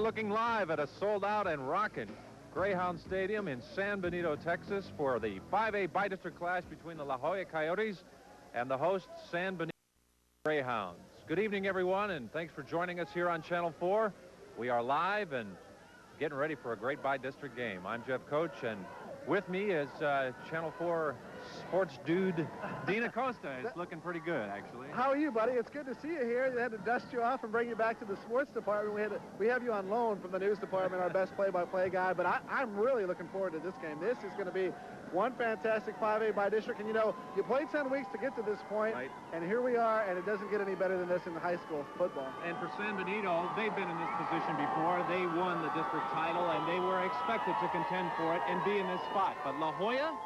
looking live at a sold-out and rocking Greyhound Stadium in San Benito, Texas for the 5A bi-district clash between the La Joya Coyotes and the host San Benito Greyhounds. Good evening, everyone, and thanks for joining us here on Channel 4. We are live and getting ready for a great bi-district game. I'm Jeff Coach, and with me is Channel 4 sports dude Dean Acosta. It's looking pretty good, actually. How are you, buddy? It's good to see you here. They had to dust you off and bring you back to the sports department. We have you on loan from the news department, our best play-by-play guy, but I'm really looking forward to this game. This is going to be one fantastic 5A bi-district, and you know, you played 10 weeks to get to this point, right, and here we are, and it doesn't get any better than this in the high school football. And for San Benito, they've been in this position before. They won the district title, and they were expected to contend for it and be in this spot. But La Joya,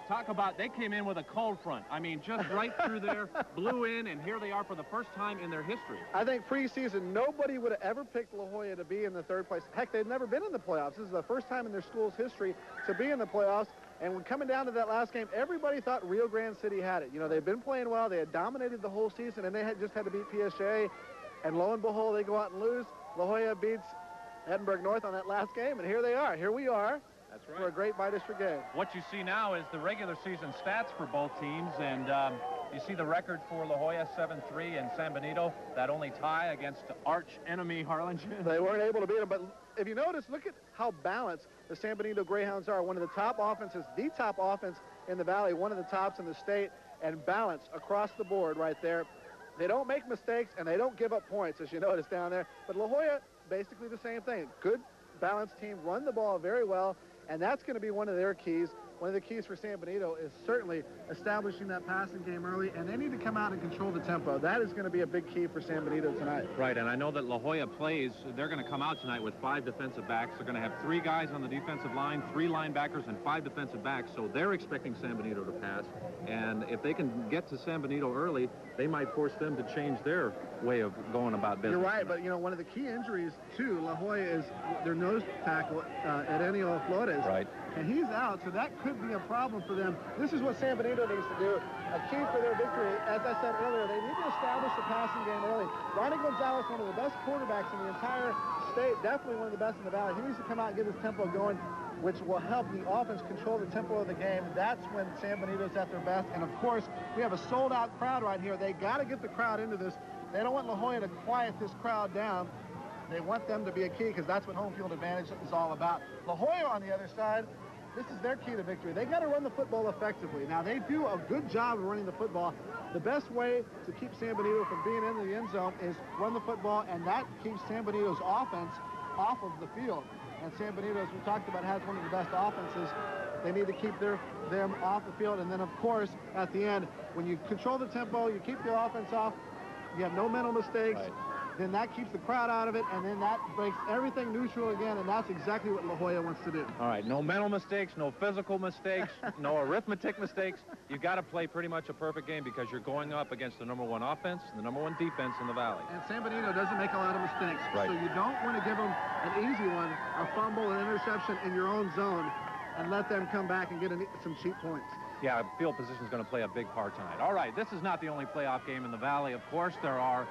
talk about, they came in with a cold front. I mean, just right through there, blew in, and here they are for the first time in their history. I think preseason, nobody would have ever picked La Joya to be in the third place. Heck, they've never been in the playoffs. This is the first time in their school's history to be in the playoffs. And when coming down to that last game, everybody thought Rio Grande City had it. You know, they've been playing well. They had dominated the whole season, and they just had to beat PSA. And lo and behold, they go out and lose. La Joya beats Edinburgh North on that last game, and here they are. Here we are. That's right. For a great bi-district game. What you see now is the regular season stats for both teams, and you see the record for La Joya, 7-3, and San Benito, that only tie against arch enemy Harlingen. They weren't able to beat them, but if you notice, look at how balanced the San Benito Greyhounds are. One of the top offenses, the top offense in the Valley, one of the tops in the state, and balanced across the board right there. They don't make mistakes, and they don't give up points, as you notice down there. But La Joya, basically the same thing. Good, balanced team, run the ball very well, and that's going to be one of their keys. One of the keys for San Benito is certainly establishing that passing game early, and they need to come out and control the tempo. That is going to be a big key for San Benito tonight. Right, and I know that La Joya plays, they're going to come out tonight with 5 defensive backs. They're going to have 3 guys on the defensive line, 3 linebackers, and 5 defensive backs, so they're expecting San Benito to pass. And if they can get to San Benito early, they might force them to change their way of going about business. You're right, but you know, one of the key injuries to La Joya is their nose tackle, Edenio Flores. Right. And he's out, so that could be a problem for them. This is what San Benito needs to do. A key for their victory, as I said earlier, they need to establish the passing game early. Ronnie Gonzalez, one of the best quarterbacks in the entire state, definitely one of the best in the Valley. He needs to come out and get his tempo going, which will help the offense control the tempo of the game. That's when San Benito's at their best. And of course, we have a sold-out crowd right here. They got to get the crowd into this. They don't want La Joya to quiet this crowd down. They want them to be a key, because that's what home field advantage is all about. La Joya, on the other side, this is their key to victory. They got to run the football effectively. Now, they do a good job of running the football. The best way to keep San Benito from being in the end zone is run the football, and that keeps San Benito's offense off of the field. And San Benito, as we talked about, has one of the best offenses. They need to keep them off the field. And then, of course, at the end, when you control the tempo, you keep the offense off, you have no mental mistakes. Right. Then that keeps the crowd out of it, and then that breaks everything neutral again, and that's exactly what La Joya wants to do. All right, no mental mistakes, no physical mistakes, no arithmetic mistakes. You've got to play pretty much a perfect game, because you're going up against the #1 offense and the #1 defense in the Valley. And San Benito doesn't make a lot of mistakes, right, so you don't want to give them an easy one, a fumble, an interception in your own zone, and let them come back and get some cheap points. Yeah, field position is going to play a big part tonight. All right, this is not the only playoff game in the Valley. Of course, there are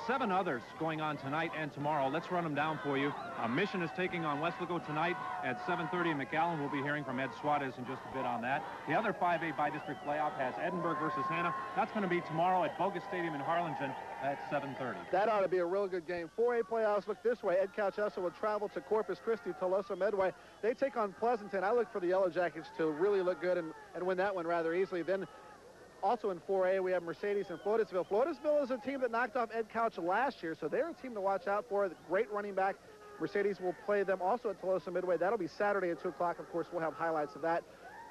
7 others going on tonight and tomorrow. Let's run them down for you. Mission is taking on Wesleyko tonight at 7:30 in McAllen. We'll be hearing from Ed Suarez in just a bit on that. The other 5A bi-district playoff has Edinburgh versus Hannah. That's going to be tomorrow at Bogus Stadium in Harlingen at 7:30. That ought to be a real good game. 4A playoffs look this way. Ed Couchessa will travel to Corpus Christi, Tolosa Medway. They take on Pleasanton. I look for the Yellow Jackets to really look good and win that one rather easily. Then also in 4A, we have Mercedes and Floresville. Floresville is a team that knocked off Ed Couch last year, so they're a team to watch out for. Great running back. Mercedes will play them also at Tolosa Midway. That'll be Saturday at 2 o'clock. Of course, we'll have highlights of that.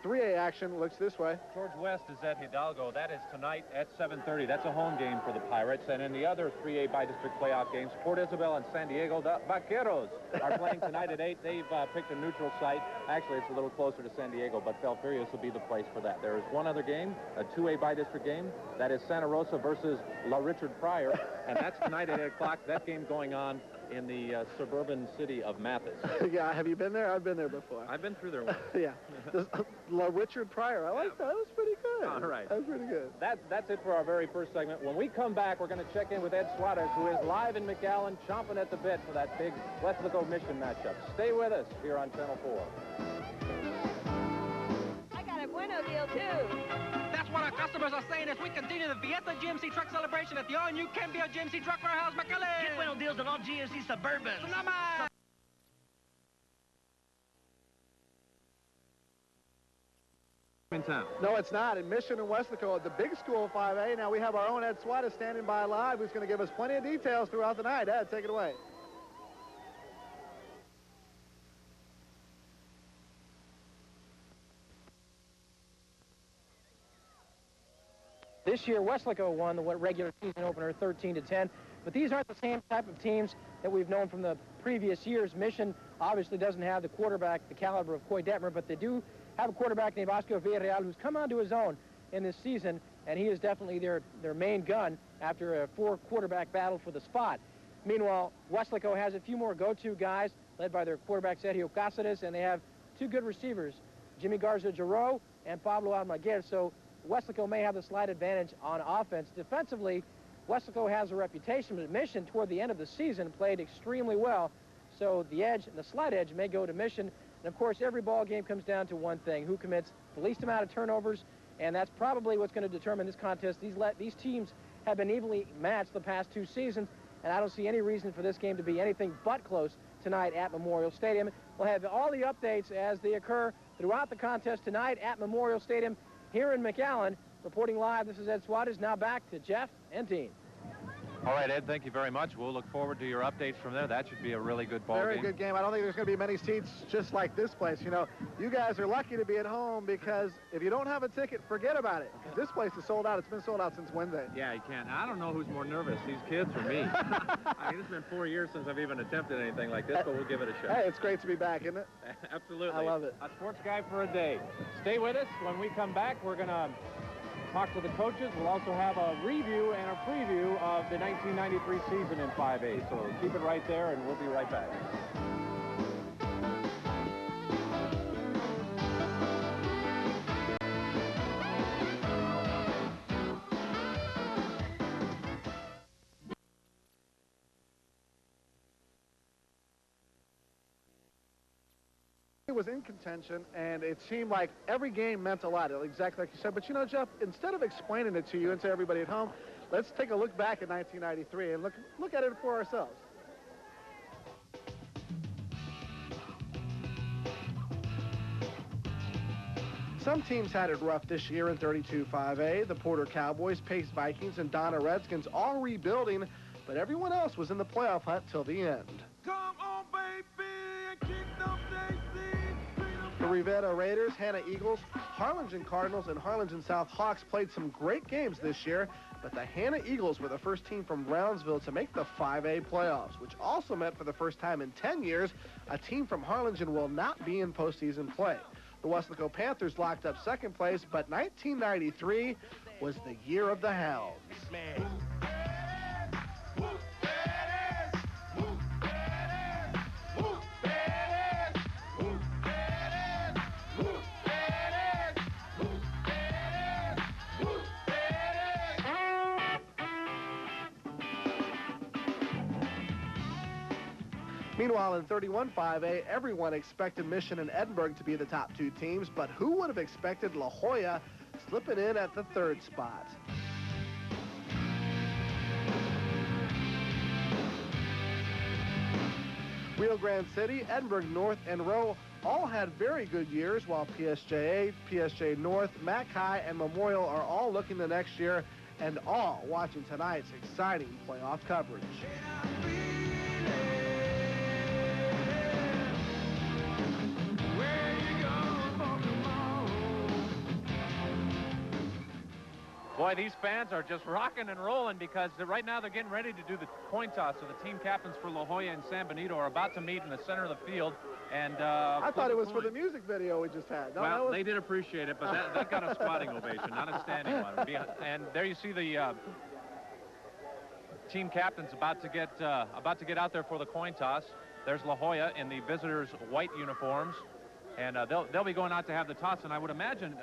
3A action looks this way. George West is at Hidalgo. That is tonight at 7:30. That's a home game for the Pirates. And in the other 3A bi-district playoff games, Port Isabel and San Diego, the Vaqueros are playing tonight at 8. They've picked a neutral site. Actually, it's a little closer to San Diego, but Felferias will be the place for that. There is one other game, a 2A bi-district game. That is Santa Rosa versus La Richard Pryor. And that's tonight at 8 o'clock. That game going on in the suburban city of Mathis. Yeah, have you been there? I've been there before. I've been through there once. Yeah. Richard Pryor, I like that. That was pretty good. All right. That was pretty good. That's it for our very first segment. When we come back, we're going to check in with Ed Suarez, who is live in McAllen, chomping at the bit for that big Wesleyko Mission matchup. Stay with us here on Channel 4. I got a bueno deal, too. That's what our customers are saying as we continue the Fiesta GMC truck celebration at the all-new Cambio GMC Truck Warehouse, McAllen. Get bueno deals on all GMC Suburbans. Sonoma! In town. No, it's not. In Mission and Wesleyko at the big school 5A. Now we have our own Ed Suarez standing by live, who's going to give us plenty of details throughout the night. Ed, take it away. This year, Wesleyko won the regular season opener 13-10, but these aren't the same type of teams that we've known from the previous years. Mission obviously doesn't have the quarterback, the caliber of Coy Detmer, but they do have a quarterback named Oscar Villarreal who's come onto his own in this season, and he is definitely their main gun after a four-quarterback battle for the spot. Meanwhile, Wesleyko has a few more go-to guys, led by their quarterback Sergio Cáceres, and they have two good receivers, Jimmy Garza-Giroux and Pablo Almaguer, so Wesleyko may have the slight advantage on offense. Defensively, Wesleyko has a reputation, but Mission, toward the end of the season, played extremely well. So the edge, the slight edge, may go to Mission. And, of course, every ball game comes down to one thing, who commits the least amount of turnovers, and that's probably what's going to determine this contest. These teams have been evenly matched the past two seasons, and I don't see any reason for this game to be anything but close tonight at Memorial Stadium. We'll have all the updates as they occur throughout the contest tonight at Memorial Stadium. Here in McAllen, reporting live, this is Ed Suarez. Now back to Jeff and Dean. All right, Ed, thank you very much. We'll look forward to your updates from there. That should be a really good ball game. Very good game. I don't think there's going to be many seats just like this place. You know, you guys are lucky to be at home because if you don't have a ticket, forget about it. This place is sold out. It's been sold out since Wednesday. Yeah, you can't. I don't know who's more nervous, these kids or me. I mean, it's been 4 years since I've even attempted anything like this, but we'll give it a shot. Hey, it's great to be back, isn't it? Absolutely. I love it. A sports guy for a day. Stay with us. When we come back, we're going to talk to the coaches. We'll also have a review and a preview of the 1993 season in 5A. So keep it right there, and we'll be right back. It was in contention, and it seemed like every game meant a lot, exactly like you said. But, you know, Jeff, instead of explaining it to you and to everybody at home, let's take a look back at 1993 and look at it for ourselves. Some teams had it rough this year in 32-5A. The Porter Cowboys, Pace Vikings, and Donna Redskins all rebuilding, but everyone else was in the playoff hunt till the end. Come on, baby, and kick them The Rivera Raiders, Hannah Eagles, Harlingen Cardinals, and Harlingen South Hawks played some great games this year, but the Hannah Eagles were the first team from Brownsville to make the 5A playoffs, which also meant for the first time in 10 years, a team from Harlingen will not be in postseason play. The Wesleyko Panthers locked up second place, but 1993 was the year of the Hounds. Meanwhile, in 31-5A, everyone expected Mission and Edinburgh to be the top two teams, but who would have expected La Joya slipping in at the third spot? Rio Grande City, Edinburgh North, and Rowe all had very good years, while PSJ 8, PSJ North, Mackay, and Memorial are all looking the next year and all watching tonight's exciting playoff coverage. Boy, these fans are just rocking and rolling because right now they're getting ready to do the coin toss. So the team captains for La Joya and San Benito are about to meet in the center of the field. And I thought it was for the music video we just had. No, well, they did appreciate it, but that got a squatting ovation, not a standing one. And there you see the team captain's about to get out there for the coin toss. There's La Joya in the visitors' white uniforms, and they'll be going out to have the toss. And I would imagine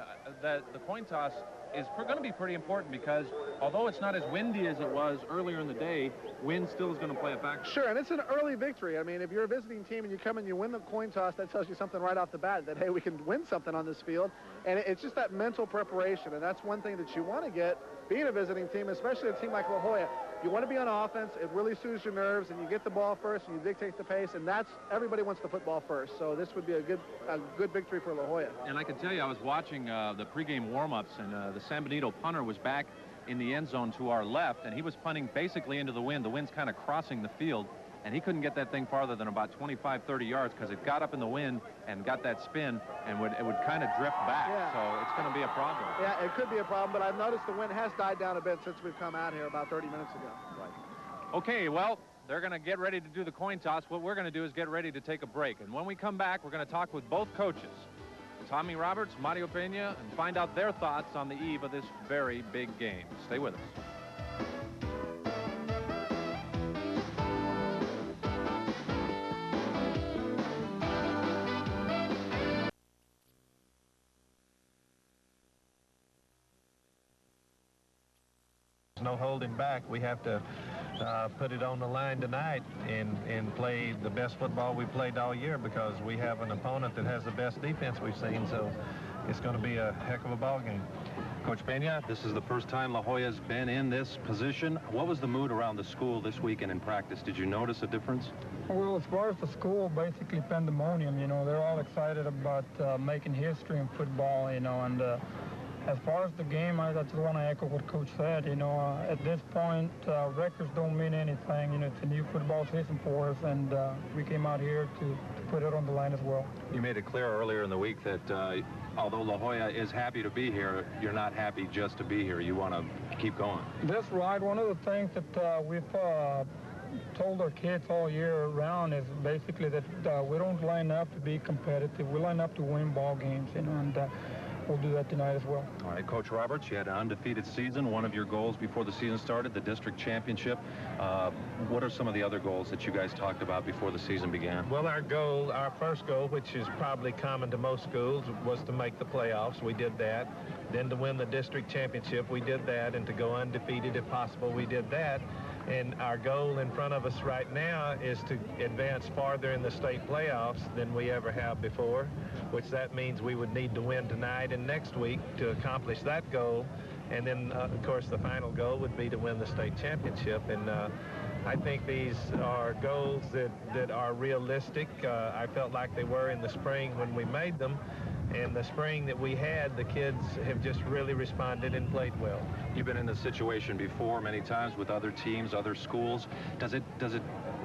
that the coin toss is going to be pretty important because although it's not as windy as it was earlier in the day, wind still is going to play a factor. Sure, and it's an early victory. I mean, if you're a visiting team and you come and you win the coin toss, that tells you something right off the bat, that, hey, we can win something on this field. And it's just that mental preparation, and that's one thing that you want to get being a visiting team, especially a team like La Joya. You want to be on offense. It really soothes your nerves, and you get the ball first, and you dictate the pace, and that's everybody wants the football first. So this would be a good victory for La Joya. And I can tell you, I was watching the pregame warm-ups, and the San Benito punter was back in the end zone to our left, and he was punting basically into the wind. The wind's kind of crossing the field, and he couldn't get that thing farther than about 25, 30 yards because it got up in the wind and got that spin, and it would kind of drift back. Yeah. So it's going to be a problem. Yeah, it could be a problem, but I've noticed the wind has died down a bit since we've come out here about 30 minutes ago. Right. Okay, well, they're going to get ready to do the coin toss. What we're going to do is get ready to take a break, and when we come back, we're going to talk with both coaches, Tommy Roberts, Mario Pena, and find out their thoughts on the eve of this very big game. Stay with us. No holding back. We have to put it on the line tonight and play the best football we played all year because we have an opponent that has the best defense we've seen, so it's going to be a heck of a ball game. Coach Pena, this is the first time La Joya's been in this position. What was the mood around the school this weekend in practice? Did you notice a difference? Well, as far as the school, basically pandemonium. You know, they're all excited about making history in football, you know, and as far as the game, I just want to echo what Coach said. You know, at this point, records don't mean anything. You know, it's a new football season for us, and we came out here to put it on the line as well. You made it clear earlier in the week that although La Joya is happy to be here, you're not happy just to be here. You want to keep going. That's right. One of the things that we've told our kids all year round is basically that we don't line up to be competitive. We line up to win ball games, you know, and we'll do that tonight as well. All right, Coach Roberts, you had an undefeated season. One of your goals before the season started, the district championship. What are some of the other goals that you guys talked about before the season began? Well, our first goal, which is probably common to most schools, was to make the playoffs. We did that. Then to win the district championship, we did that. And to go undefeated if possible, we did that. And our goal in front of us right now is to advance farther in the state playoffs than we ever have before, which that means we would need to win tonight and next week to accomplish that goal. And then, of course, the final goal would be to win the state championship. And I think these are goals that are realistic. I felt like they were in the spring when we made them. And the spring that we had, the kids have just really responded and played well. You've been in this situation before many times with other teams, other schools.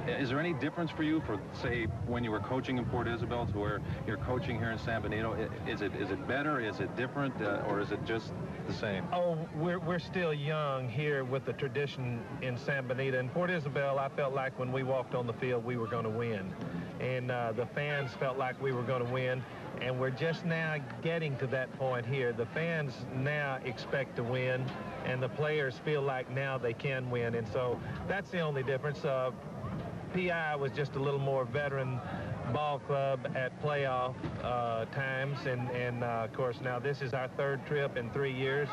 Is there any difference for you for, say, when you were coaching in Port Isabel to where you're coaching here in San Benito? Is it better? Is it different? Or is it just the same? Oh, we're still young here with the tradition in San Benito. In Port Isabel, I felt like when we walked on the field, we were going to win. And the fans felt like we were going to win. And we're just now getting to that point here. The fans now expect to win, and the players feel like now they can win. And so that's the only difference. PI was just a little more veteran ball club at playoff times, and of course now this is our third trip in 4 years,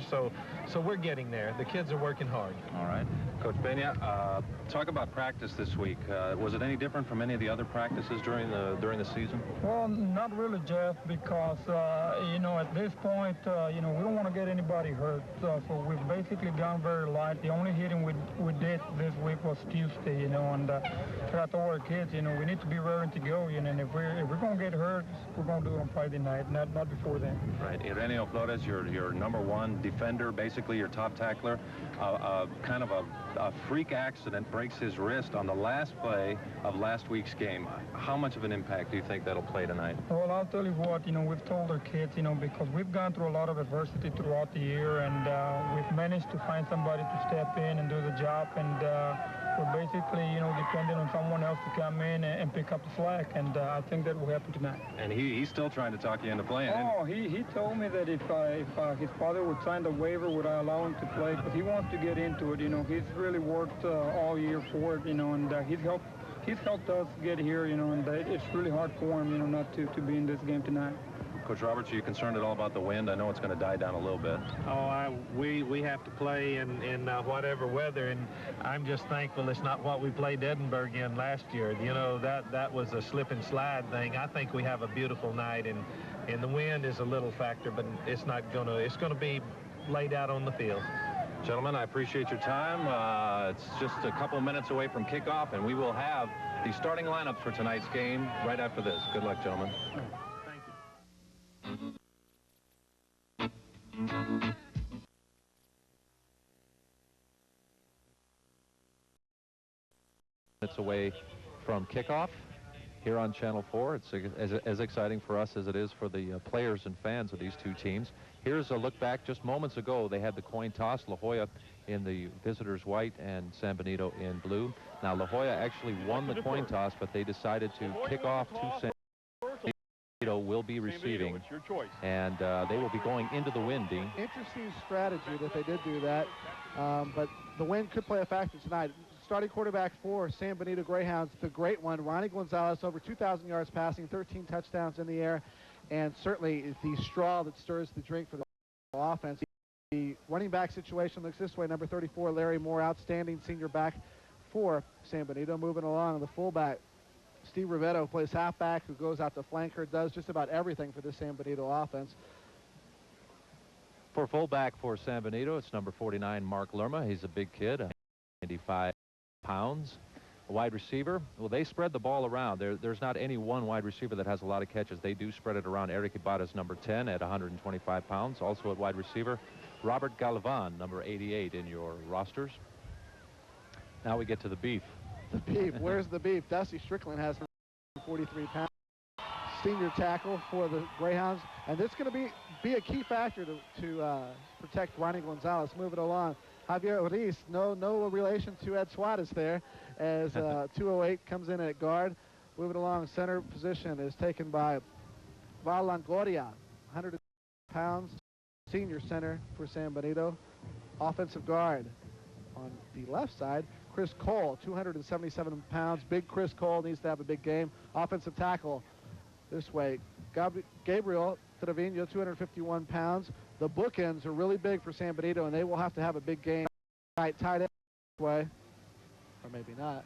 so we're getting there. The kids are working hard. All right, Coach Pena, talk about practice this week. Was it any different from any of the other practices during the season? Well, not really, Jeff, because you know, at this point, you know, we don't want to get anybody hurt, so we've basically gone very light. The only hitting we did this week was Tuesday, you know, and I told our kids, you know, we need to be raring to go, you know, and if we're going to get hurt, we're going to do it on Friday night, not before then. Right. Ireneo Flores, your #1 defender, basically your top tackler, kind of a freak accident, breaks his wrist on the last play of last week's game. How much of an impact do you think that'll play tonight? Well, I'll tell you what, you know, we've told our kids, you know, because we've gone through a lot of adversity throughout the year, and we've managed to find somebody to step in and do the job, and we're basically, you know, depending on someone else to come in and pick up the slack, and I think that will happen tonight. And he's still trying to talk you into playing. Oh, he told me that if his father would sign the waiver, would I allow him to play? Because he wants to get into it. You know, he's really worked all year for it. You know, and he's helped us get here. You know, and it's really hard for him, you know, not to be in this game tonight. Coach Roberts, are you concerned at all about the wind? I know it's going to die down a little bit. Oh, we have to play in whatever weather, and I'm just thankful it's not what we played Edinburgh in last year. You know, that was a slip and slide thing. I think we have a beautiful night, and the wind is a little factor, but it's going to be laid out on the field. Gentlemen, I appreciate your time. It's just a couple minutes away from kickoff, and we will have the starting lineups for tonight's game right after this. Good luck, gentlemen. Minutes away from kickoff here on Channel 4. It's as exciting for us as it is for the players and fans of these two teams. Here's a look back. Just moments ago, they had the coin toss. La Jolla in the visitors white and San Benito in blue. Now, La Jolla actually won the coin toss, but they decided to kick off to San Benito. Will be receiving, and they will be going into the wind, Dean. Interesting strategy that they did do that, but the wind could play a factor tonight. Starting quarterback for San Benito Greyhounds, the great one, Ronnie Gonzalez, over 2,000 yards passing, 13 touchdowns in the air, and certainly the straw that stirs the drink for the offense. The running back situation looks this way. Number 34, Larry Moore, outstanding senior back for San Benito. Moving along, the fullback, Steve Rivetto, plays halfback, who goes out to flanker, does just about everything for the San Benito offense. For fullback for San Benito, it's number 49, Mark Lerma. He's a big kid, 95 pounds. A wide receiver, well, they spread the ball around. There's not any one wide receiver that has a lot of catches. They do spread it around. Eric Ibarra's number 10 at 125 pounds. Also at wide receiver, Robert Galvan, number 88 in your rosters. Now we get to the beef. The beef. Where's the beef? Dusty Strickland has 43 pounds. Senior tackle for the Greyhounds, and this is going to be a key factor to protect Ronnie Gonzalez. Move it along. Javier Reis, no relation to Ed Suarez there, as 208 comes in at guard. Moving along, center position is taken by Val Longoria, 100 pounds, senior center for San Benito. Offensive guard on the left side, Chris Cole, 277 pounds. Big Chris Cole needs to have a big game. Offensive tackle this way, Gabriel Trevino, 251 pounds. The bookends are really big for San Benito, and they will have to have a big game. Right, tight end this way, or maybe not.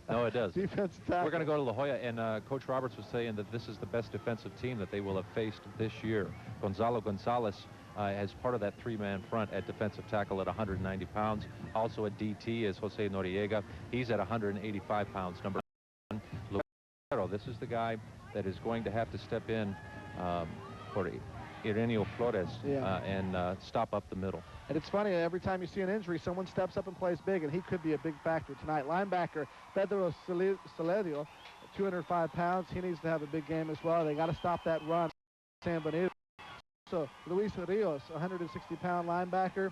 No, it does. Defensive tackle. We're going to go to La Jolla, and Coach Roberts was saying that this is the best defensive team that they will have faced this year. Gonzalo Gonzalez as part of that three-man front at defensive tackle at 190 pounds. Also at DT is Jose Noriega. He's at 185 pounds. Number 1, Lucero. This is the guy that is going to have to step in for Ireneo Flores and stop up the middle. And it's funny, every time you see an injury, someone steps up and plays big, and he could be a big factor tonight. Linebacker Pedro Celerio, 205 pounds. He needs to have a big game as well. They got to stop that run. San Benito. So Luis Rios, 160-pound linebacker.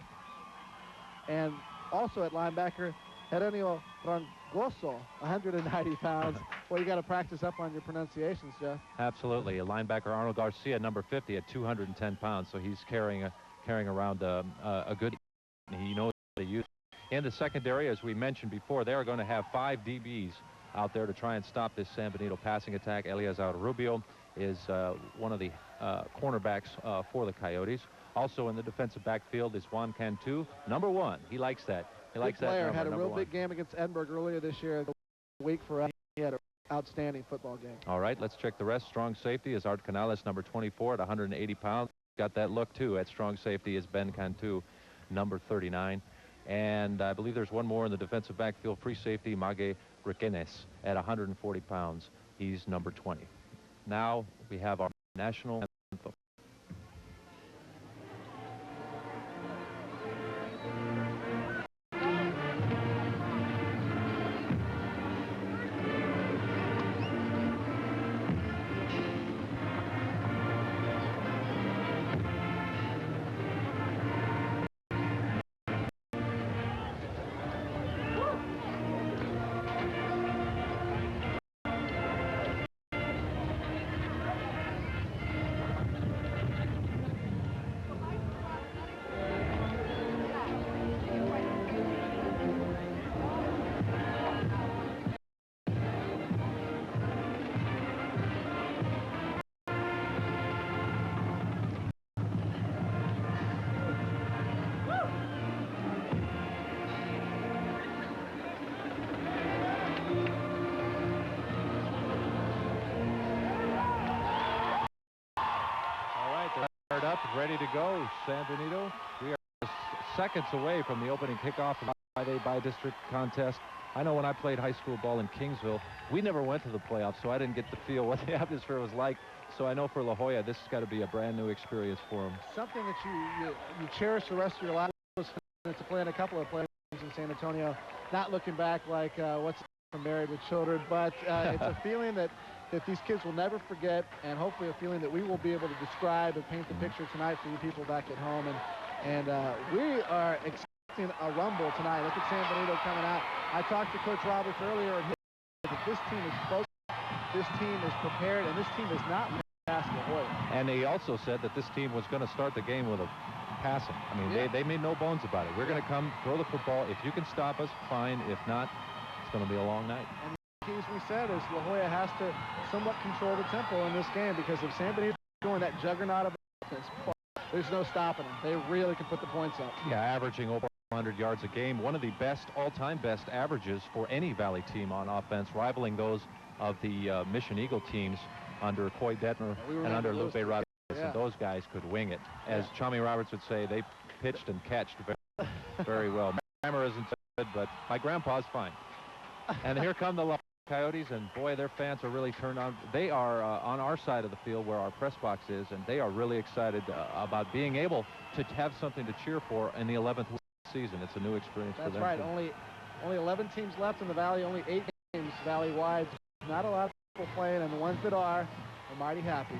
And also at linebacker, Herenio Rangoso, 190 pounds. Well, you got to practice up on your pronunciations, Jeff. Absolutely. A linebacker, Arnold Garcia, number 50 at 210 pounds. So he's carrying around a good, he knows how to use it. In the secondary, as we mentioned before, they are going to have 5 DBs out there to try and stop this San Benito passing attack. Eleazar Rubio is one of the cornerbacks for the Coyotes. Also in the defensive backfield is Juan Cantu, number 1. He likes that. He likes that player. number, Had a real 1. big game against Edinburgh earlier this year. The week for us, he had an outstanding football game. All right, let's check the rest. Strong safety is Art Canales, number 24 at 180 pounds. Got that look too. At strong safety is Ben Cantu, number 39. And I believe there's one more in the defensive backfield, free safety, Mage Requenes at 140 pounds. He's number 20. Now we have our national anthem. ready to go. San Benito, we are seconds away from the opening kickoff of the 5A by-district contest. I know when I played high school ball in Kingsville, we never went to the playoffs, so I didn't get to feel what the atmosphere was like. So I know for La Joya, this has got to be a brand new experience for them. Something that you cherish the rest of your life. Was to play in a couple of plays in San Antonio. Not looking back like what's from Married with Children, but it's a feeling that these kids will never forget, and hopefully a feeling that we will be able to describe and paint the picture tonight for you people back at home. And we are expecting a rumble tonight. Look at San Benito coming out. I talked to Coach Roberts earlier, and he said that this team is focused, this team is prepared, and this team is not past La Joya. And he also said that this team was going to start the game with a passing. I mean, they made no bones about it. We're going to come throw the football. If you can stop us, fine. If not, it's going to be a long night. And the keys we said is La Joya has to somewhat control the tempo in this game, because if San Benito is doing that juggernaut of offense, there's no stopping them. They really can put the points up. Yeah, averaging over 100 yards a game. One of the best, all-time best averages for any Valley team on offense, rivaling those of the Mission Eagle teams under Coy Detmer and under Lupe Rodriguez. Yeah. And those guys could wing it. As Chummy Roberts would say, they pitched and catched very, very well. My grammar isn't good, but my grandpa's fine. And here come the Coyotes, and boy, their fans are really turned on. They are on our side of the field where our press box is, and they are really excited about being able to have something to cheer for in the 11th season. It's a new experience for them. That's right. Only 11 teams left in the Valley, only 8 games Valley-wide. Not a lot of people playing, and the ones that are mighty happy.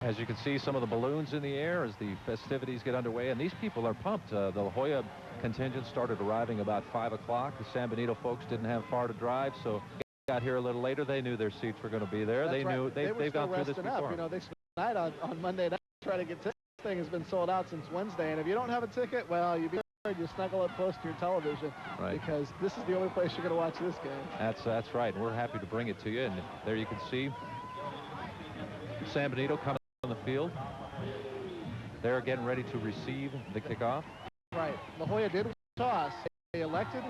As you can see, some of the balloons in the air as the festivities get underway, and these people are pumped. The La Joya contingent started arriving about 5 o'clock. The San Benito folks didn't have far to drive, so they got here a little later. They knew their seats were going to be there. That's knew they've gone through this before. You know, they spent the night on Monday night trying to get tickets. This thing has been sold out since Wednesday, and if you don't have a ticket, well, you snuggle up close to your television, right, because this is the only place you're going to watch this game. That's right, and we're happy to bring it to you. And there you can see San Benito coming on the field. They're getting ready to receive the kickoff. Right. La Joya did toss. They elected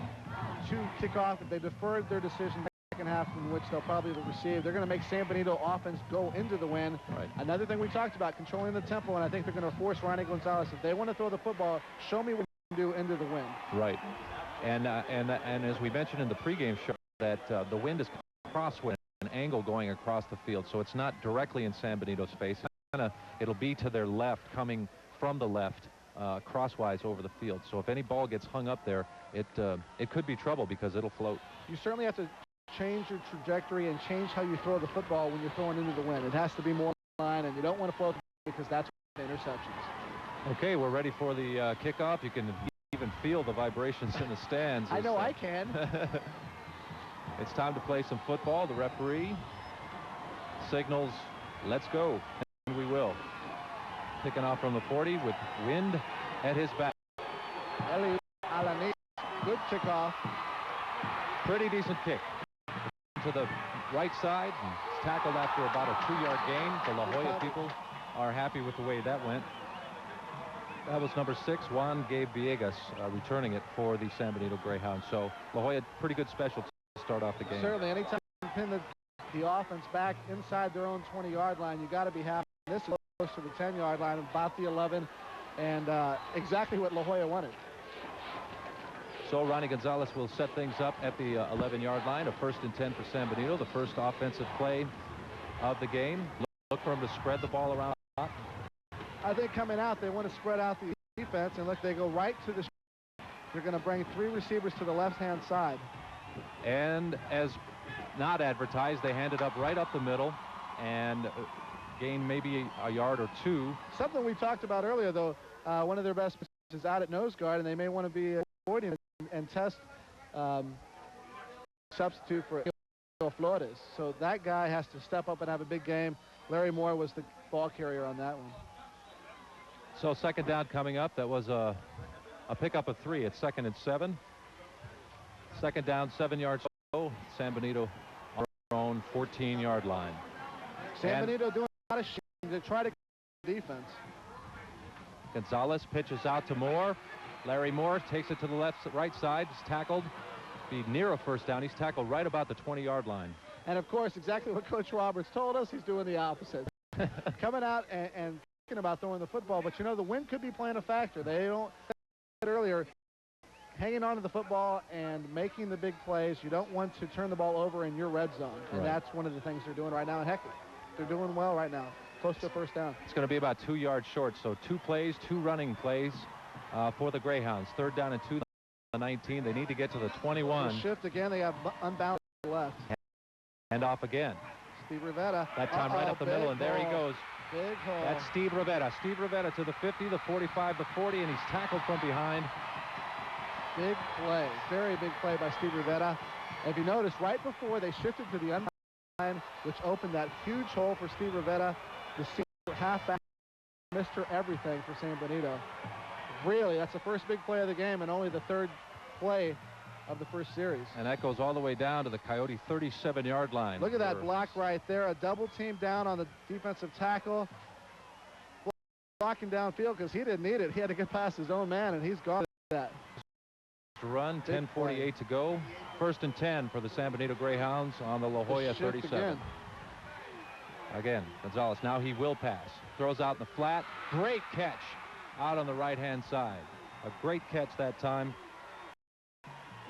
to kick off. They deferred their decision the second half, in which they'll probably receive. They're going to make San Benito offense go into the win. Right. Another thing we talked about, controlling the tempo, and I think they're going to force Ronnie Gonzalez. If they want to throw the football, show me what you can do into the win. Right. And as we mentioned in the pregame show, that the wind is crosswind, an angle going across the field, so it's not directly in San Benito's face. It'll be to their left, coming from the left, crosswise over the field. So if any ball gets hung up there, it could be trouble, because it'll float. You certainly have to change your trajectory and change how you throw the football when you're throwing into the wind. It has to be more line, and you don't want to float, because that's the interceptions. Okay, we're ready for the kickoff. You can even feel the vibrations in the stands. I know I can. It's time to play some football. The referee signals, let's go. And we will. Picking off from the 40 with wind at his back. Eli Alani, good kickoff. Pretty decent kick. To the right side, and it's tackled after about a 2-yard gain. The La Joya people are happy with the way that went. That was number 6, Juan Gabe Villegas, returning it for the San Benito Greyhounds. So La Joya, pretty good special to start off the game. Certainly, anytime you pin the offense back inside their own 20-yard line, you got to be happy. This is close to the 10-yard line, about the 11, and exactly what La Joya wanted. So Ronnie Gonzalez will set things up at the 11-yard line. A 1st and 10 for San Benito, the first offensive play of the game. Look for him to spread the ball around. I think coming out, they want to spread out the defense, and look, they go right to the. They're going to bring 3 receivers to the left-hand side. And as not advertised, they hand it up right up the middle and gain maybe a yard or 2. Something we talked about earlier, though, one of their best positions is out at nose guard, and they may want to be avoiding it and test substitute for Flores. So that guy has to step up and have a big game. Larry Moore was the ball carrier on that one. So second down coming up. That was a pickup of 3. It's 2nd and 7. Second down, 7 yards. San Benito on their own 14-yard line. San Benito doing a lot of shit to try to defense. Gonzalez pitches out to Moore. Larry Moore takes it to the right side. He's tackled. Be near a first down. He's tackled right about the 20-yard line. And of course, exactly what Coach Roberts told us, he's doing the opposite. Coming out and about throwing the football, but you know the wind could be playing a factor. They don't, earlier, hanging on to the football and making the big plays. You don't want to turn the ball over in your red zone, and that's one of the things they're doing right now. And heck, they're doing well right now, close to a first down. It's going to be about 2 yards short, so 2 plays, 2 running plays for the Greyhounds. 3rd down and 2, the 19. They need to get to the 21. The shift again. They have unbalanced left. And off again. Steve Rivetta. That time right up the middle, and there he goes. Big hole. That's Steve Rivetta. Steve Rivetta to the 50, the 45, the 40, and he's tackled from behind. Big play. Very big play by Steve Rivetta. If you notice, right before they shifted to the unbalanced line, which opened that huge hole for Steve Rivetta, the senior halfback, Mr. Everything for San Benito. Really, that's the first big play of the game and only the 3rd play of the first series. And that goes all the way down to the Coyote 37-yard line. Look at that block right there. A double team down on the defensive tackle. Blocking downfield because he didn't need it. He had to get past his own man, and he's gone that. Run, 10:48 to go. 1st and 10 for the San Benito Greyhounds on the La Jolla 37. Again, Gonzalez. Now he will pass. Throws out in the flat. Great catch out on the right-hand side. A great catch that time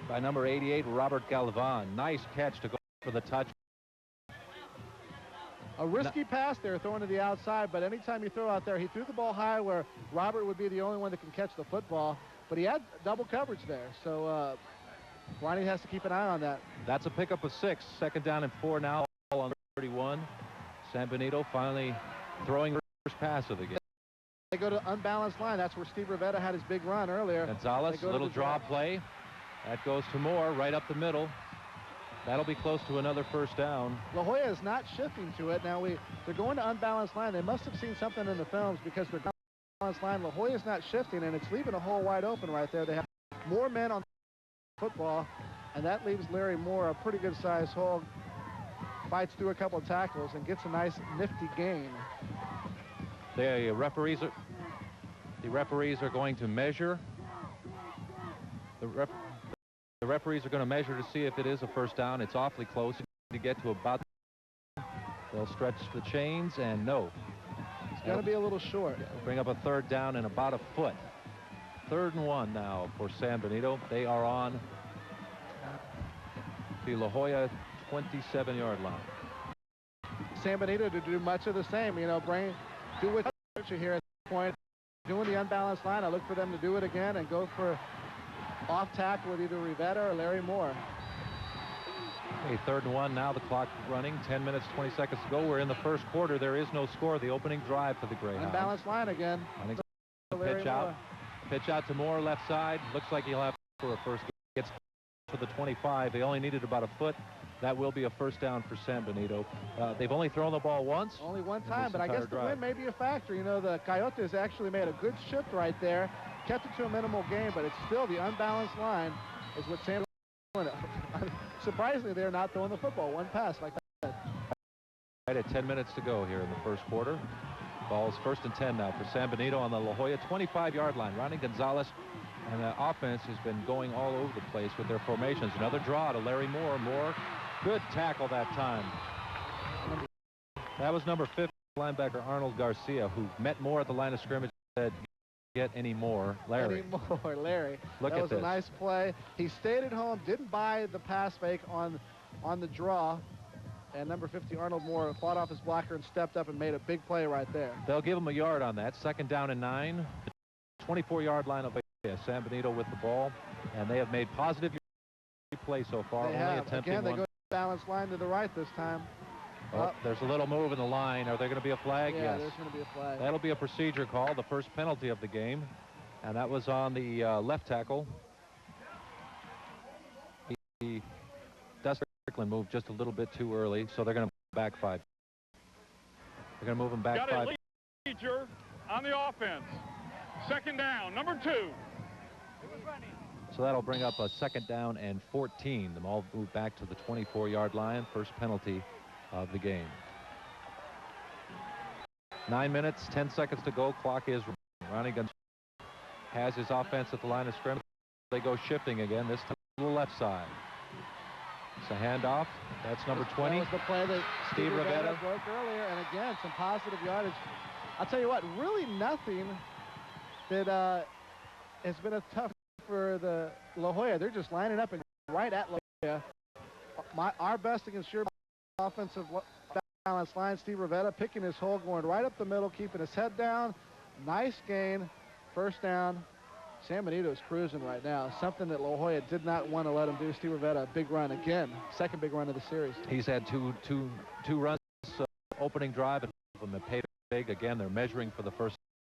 by number 88, Robert Galvan. Nice catch to go for the touch. A risky pass there, throwing to the outside, but anytime you throw out there, he threw the ball high where Robert would be the only one that can catch the football, but he had double coverage there, so Ronnie has to keep an eye on that. That's a pickup of 6. 2nd down and 4 now on 31. San Benito finally throwing the first pass of the game. They go to unbalanced line. That's where Steve Rivetta had his big run earlier. Gonzalez, little draw play. That goes to Moore right up the middle. That'll be close to another first down. La Jolla is not shifting to it. Now they're going to unbalanced line. They must have seen something in the films because they're unbalanced line. La Jolla is not shifting, and it's leaving a hole wide open right there. They have more men on football, and that leaves Larry Moore a pretty good sized hole. Fights through a couple of tackles and gets a nice nifty gain. The referees are going to measure. The referees are going to measure to see if it is a first down. It's awfully close to get to about. They'll stretch the chains, and no. It's going to be a little short. Bring up a 3rd down and about a foot. 3rd and 1 now for San Benito. They are on the La Jolla 27-yard line. San Benito to do much of the same. You know, do what you here at this point. Doing the unbalanced line, I look for them to do it again and go for off tackle with either Rivetta or Larry Moore. Okay, 3rd and 1 now. The clock running. 10 minutes, 20 seconds to go. We're in the first quarter. There is no score. The opening drive for the Greyhounds. Unbalanced line again. Pitch out. Pitch out to Moore, left side. Looks like he'll have for a first. Gets to the 25. They only needed about a foot. That will be a first down for San Benito. They've only thrown the ball once. Only one time, but I guess the wind may be a factor. You know, the Coyotes actually made a good shift right there. Kept it to a minimal gain, but it's still the unbalanced line is what San Benito. Surprisingly, they're not throwing the football. One pass like that. Right at 10 minutes to go here in the first quarter. Ball's 1st and 10 now for San Benito on the La Jolla 25-yard line. Ronnie Gonzalez and the offense has been going all over the place with their formations. Another draw to Larry Moore. Moore, good tackle that time. That was number 50 linebacker Arnold Garcia, who met Moore at the line of scrimmage and said, "Get any more, Larry." Any more, Larry. Look at this. That was a nice play. He stayed at home, didn't buy the pass fake on the draw. And number 50, Arnold Moore, fought off his blocker and stepped up and made a big play right there. They'll give him a yard on that. 2nd down and 9. 24-yard line of San Benito with the ball. And they have made positive play so far. They only have. attempting Again, they one. go balanced line to the right this time. Oh, there's a little move in the line. Are there going to be a flag? Yeah, yes. there's going to be a flag. That'll be a procedure call, the first penalty of the game. And that was on the left tackle. Dustin Strickland moved just a little bit too early, so they're going to back 5. They're going to move him back 5. Got a leader on the offense. 2nd down, number 2. So that'll bring up a 2nd down and 14. Them all move back to the 24-yard line. First penalty of the game. 9 minutes, 10 seconds to go. Clock is running. Has his offense at the line of scrimmage. They go shifting again, this time to the left side. It's a handoff. That's number 20. That was the play that Steve Rivetta broke earlier. And again, some positive yardage I'll tell you what, really nothing that has been a tough for the La Jolla. They're just lining up and right at La Jolla. Our best against your offensive balance line, Steve Rivetta picking his hole, going right up the middle, keeping his head down. Nice gain, first down. San Benito is cruising right now, something that La Jolla did not want to let him do. Steve Rivetta, a big run again, second big run of the series. He's had two runs opening drive, and from the pay big. Again, they're measuring for the first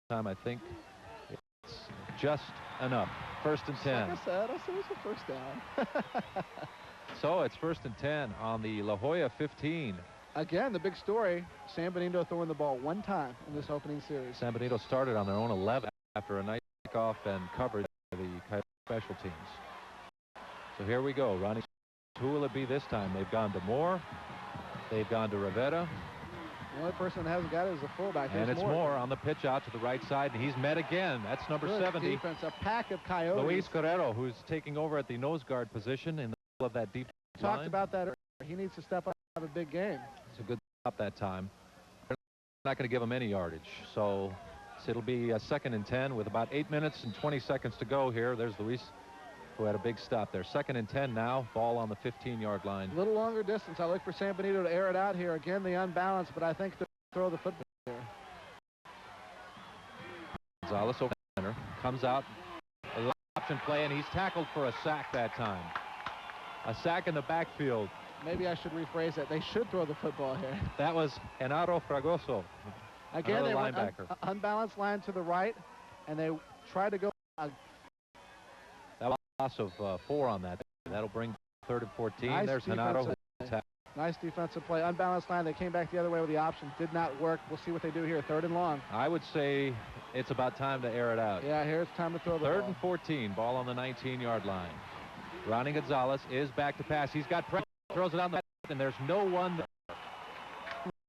time, I think. It's just enough. First and 10. Like I said it was a first down. So it's first and 10 on the La Jolla 15. Again, the big story, San Benito throwing the ball one time in this opening series. San Benito started on their own 11 after a nice kickoff and coverage by the Coyote special teams. So here we go. Ronnie, who will it be this time? They've gone to Moore. They've gone to Rivetta. The only person that hasn't got it is the fullback. And it's Moore on the pitch out to the right side, and he's met again. That's number Good 70. defense, a pack of Coyotes. Luis Guerrero, who's taking over at the nose guard position in the middle of that deep line. Talked about that earlier. He needs to step up and have a big game. It's a good stop that time. They're not going to give him any yardage. So it'll be a second and 10 with about 8 minutes and 20 seconds to go here. There's Luis, who had a big stop there. Second and 10 now. Ball on the 15-yard line. A little longer distance. I look for San Benito to air it out here. Again, the unbalanced, but I think they'll throw the football here. Gonzalez over center. Comes out. A option play, and he's tackled for a sack that time. A sack in the backfield. Maybe I should rephrase that. They should throw the football here. That was Genaro Fragoso. Again, they went linebacker. Unbalanced line to the right, and they try to go. That was a loss of 4 on that. That'll bring third and 14. Nice There's Genaro. Nice defensive play. Unbalanced line. They came back the other way with the option. Did not work. We'll see what they do here. Third and long. I would say it's about time to air it out. Yeah, here's time to throw the Third ball. and 14. Ball on the 19-yard line. Ronnie Gonzalez is back to pass. He's got pressure. Throws it on the and there's no one there.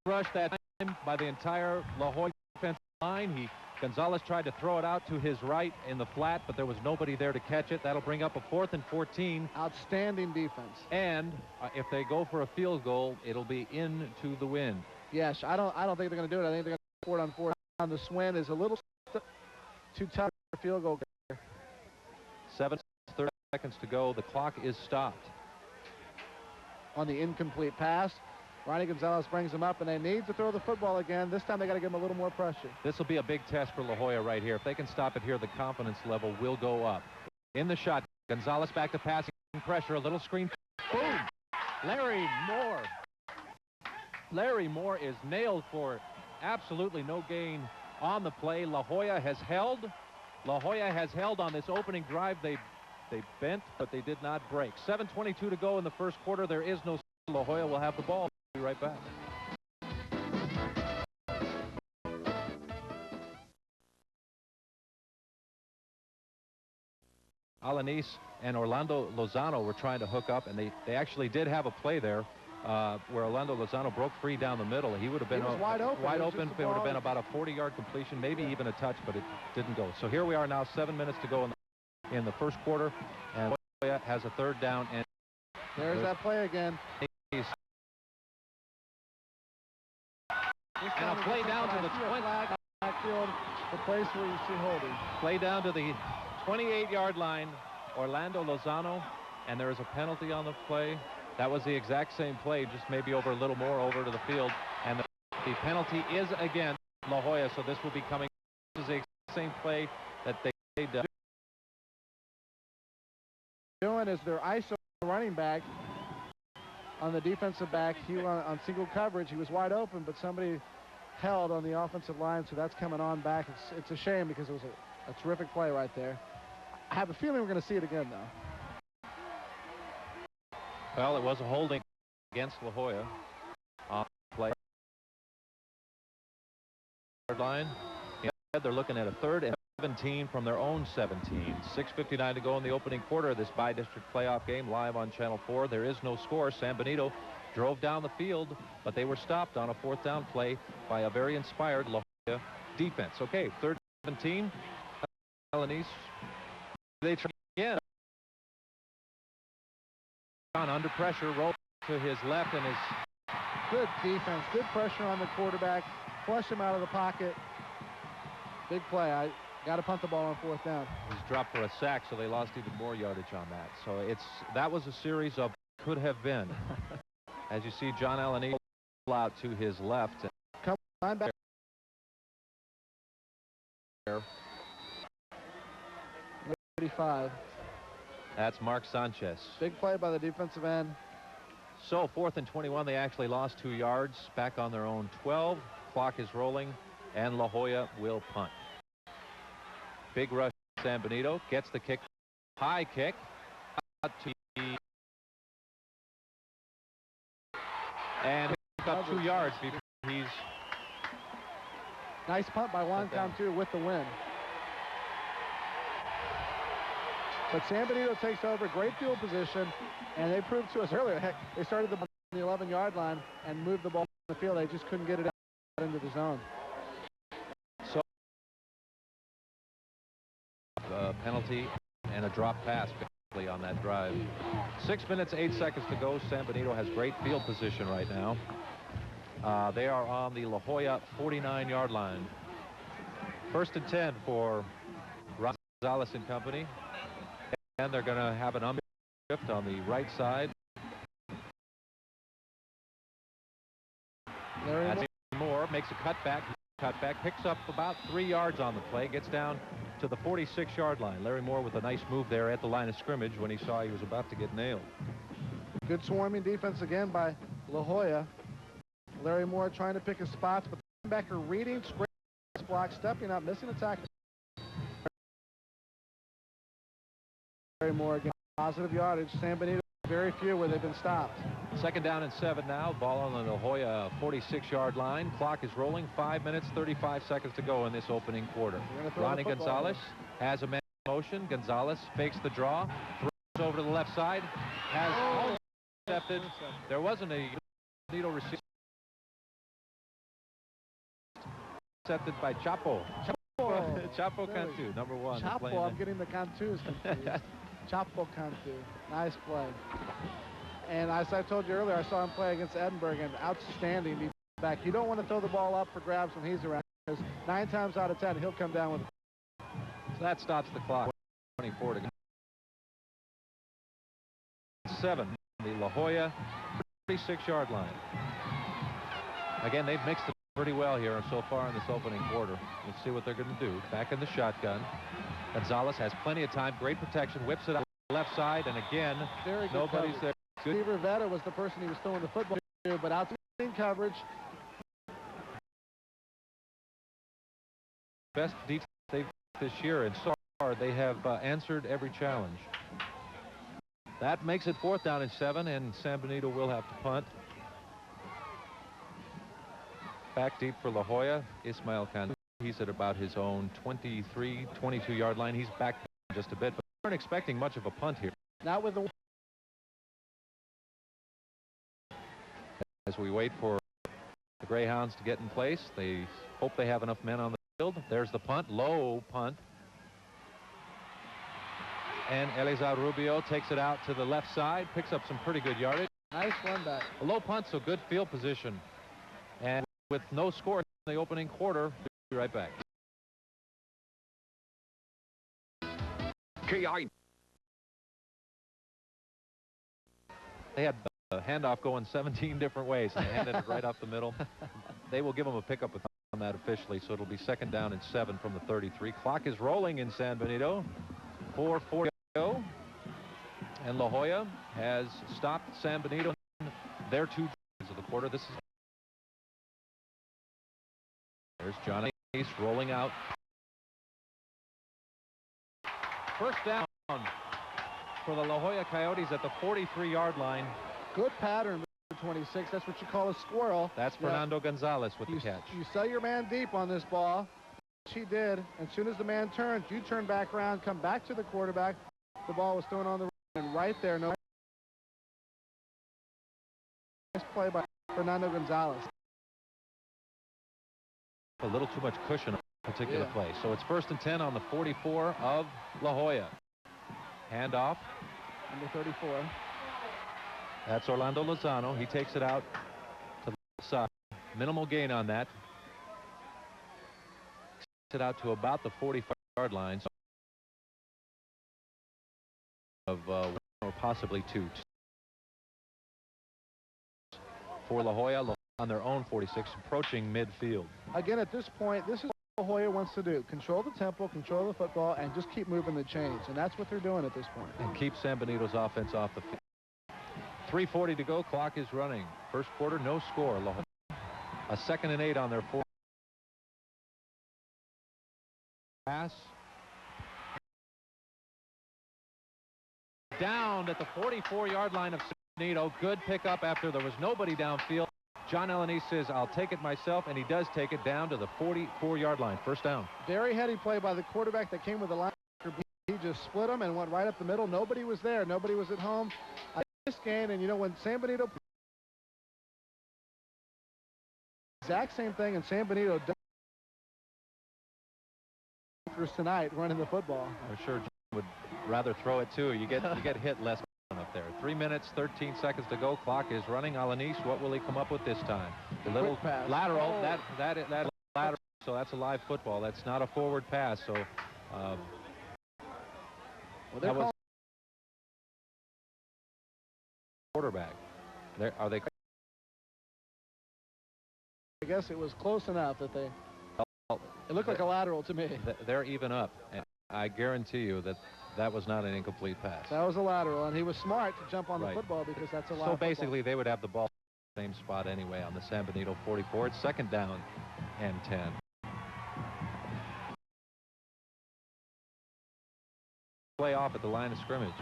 Rush that time by the entire La Jolla defensive line. Gonzalez tried to throw it out to his right in the flat, but there was nobody there to catch it. That'll bring up a 4th and 14. Outstanding defense. And if they go for a field goal, it'll be into the wind. Yes, I don't think they're going to do it. I think they're going to 4 on 4. The Swin is a little too tough for a field goal. 7 seconds to go. The clock is stopped. On the incomplete pass, Ronnie Gonzalez brings them up, and they need to throw the football again. This time they got to give them a little more pressure. This will be a big test for La Jolla right here. If they can stop it here, the confidence level will go up. In the shot, Gonzalez back to passing pressure, a little screen. Boom! Larry Moore. Larry Moore is nailed for absolutely no gain on the play. La Jolla has held. La Jolla has held on this opening drive. They bent, but they did not break. 7:22 to go in the first quarter. There is no. La Jolla will have the ball. We'll be right back. Alanis and Orlando Lozano were trying to hook up, and they actually did have a play there where Orlando Lozano broke free down the middle. He would have been wide open. Wide open. It would have been about a 40-yard completion, maybe even a touch, but it didn't go. So here we are now, 7 minutes to go in the first quarter, and has a third down. And there's that play again. And a play down to the 20. Backfield, the place where you see holding. Play down to the 28-yard line. Orlando Lozano, and there is a penalty on the play. That was the exact same play, just maybe over a little more over to the field. And the penalty is against La Jolla, so this will be coming. This is the same play that they did. Doing is their ISO running back on the defensive back. He on single coverage. He was wide open, but somebody held on the offensive line, so that's coming on back. It's a shame because it was a terrific play right there. I have a feeling we're going to see it again, though. Well, it was a holding against La Jolla on the play. Line. They're looking at a 3rd and 17 from their own 17. 6:59 to go in the opening quarter of this bi-district playoff game, live on Channel 4. There is no score. San Benito drove down the field, but they were stopped on a 4th down play by a very inspired La Jolla defense. Okay, 3rd and 17. Alanis. They try again. Under pressure, roll to his left, and his good defense, good pressure on the quarterback. Flush him out of the pocket. Big play. I got to punt the ball on 4th down. He's dropped for a sack, so they lost even more yardage on that. So that was a series of could have been. As you see, John Allen Eagle out to his left. Come on back. 35. That's Mark Sanchez. Big play by the defensive end. So 4th and 21, they actually lost 2 yards. Back on their own 12. Clock is rolling, and La Jolla will punt. Big rush. San Benito gets the kick. High kick. And up 2 yards before he's... Nice punt by Juan Cantu with the win. But San Benito takes over, great field position, and they proved to us earlier, heck, they started the 11-yard line and moved the ball in the field. They just couldn't get it out into the zone. So, penalty and a drop pass basically on that drive. 6 minutes, 8 seconds to go. San Benito has great field position right now. They are on the La Jolla 49-yard line. 1st and 10 for Gonzalez and company. And they're going to have an shift on the right side. Larry Moore makes a cutback, picks up about 3 yards on the play, gets down to the 46-yard line. Larry Moore with a nice move there at the line of scrimmage when he saw he was about to get nailed. Good swarming defense again by La Jolla. Larry Moore trying to pick his spots, but the linebacker reading, scraping block, stepping up, missing a tackle. Larry Moore again, positive yardage. San Benito, very few where they've been stopped. 2nd down and 7 now. Ball on the La Jolla 46-yard line. Clock is rolling. 5 minutes, 35 seconds to go in this opening quarter. Ronnie Gonzalez has a man in motion. Gonzalez fakes the draw, throws over to the left side, has intercepted. There wasn't a Benito receiver. Intercepted by Chapo. Chapo Cantu, number 1. Chapo, I'm getting the Cantus confused. Chapo Cantu. Nice play. And as I told you earlier, I saw him play against Edinburgh, and outstanding defensive back. You don't want to throw the ball up for grabs when he's around, because 9 times out of 10, he'll come down with it. So that stops the clock. 24 to go. 7, the La Jolla 36-yard line. Again, they've mixed it pretty well here so far in this opening quarter. Let's see what they're going to do. Back in the shotgun. Gonzalez has plenty of time. Great protection. Whips it out left side. And again, nobody's there. Good. Steve Rivetta was the person he was throwing the football to, but outstanding coverage. Best defense they've this year, and so far they have answered every challenge. That makes it 4th down and 7, and San Benito will have to punt. Back deep for La Jolla. Ismael Cantu. He's at about his own 23, 22-yard line. He's back just a bit, but we aren't expecting much of a punt here. Not with the... As we wait for the Greyhounds to get in place, they hope they have enough men on the field. There's the punt, low punt. And Elizar Rubio takes it out to the left side, picks up some pretty good yardage. Nice run back. A low punt, so good field position. And with no score in the opening quarter, we'll be right back. They had a handoff going 17 different ways, and they handed it right up the middle. They will give them a pickup on that officially, so it'll be 2nd down and 7 from the 33. Clock is rolling in San Benito. 4:40 to go. And La Jolla has stopped San Benito in their 2 drives of the quarter. This is... There's Johnny Ace rolling out. 1st down for the La Jolla Coyotes at the 43-yard line. Good pattern, 26. That's what you call a squirrel. That's Fernando Gonzalez with the catch. You sell your man deep on this ball. He did. As soon as the man turned, you turn back around, come back to the quarterback. The ball was thrown on the run, and right there, no. Nice play by Fernando Gonzalez. A little too much cushion on a particular play. So it's 1st and 10 on the 44 of La Jolla. Handoff. Number 34. That's Orlando Lozano. He takes it out to the side. Minimal gain on that. it out to about the 45-yard line of or possibly two for La Jolla on their own 46, approaching midfield. Again, at this point, this is what La Jolla wants to do. Control the tempo, control the football, and just keep moving the chains. And that's what they're doing at this point. And keep San Benito's offense off the field. 3:40 to go. Clock is running. First quarter, no score. La Jolla, a 2nd and 8 on their 4. Pass. Down at the 44-yard line of San Benito. Good pickup after there was nobody downfield. John Alanis says, I'll take it myself, and he does take it down to the 44-yard line. First down. Very heady play by the quarterback that came with the linebacker. He just split them and went right up the middle. Nobody was there. Nobody was at home. This game, and you know, when San Benito, exact same thing, and San Benito does tonight running the football. I'm sure John would rather throw it too. You get hit less up there. 3 minutes, 13 seconds to go. Clock is running. Alanis, what will he come up with this time? The little lateral. That lateral. So that's a live football. That's not a forward pass. So that was quarterback. Are they? I guess it was close enough that they. It looked like a lateral to me. They're even up, and I guarantee you that was not an incomplete pass. That was a lateral, and he was smart to jump on the football because that's a lateral. So basically, they would have the ball in the same spot anyway on the San Benito 44. It's 2nd down and 10. Play off at the line of scrimmage.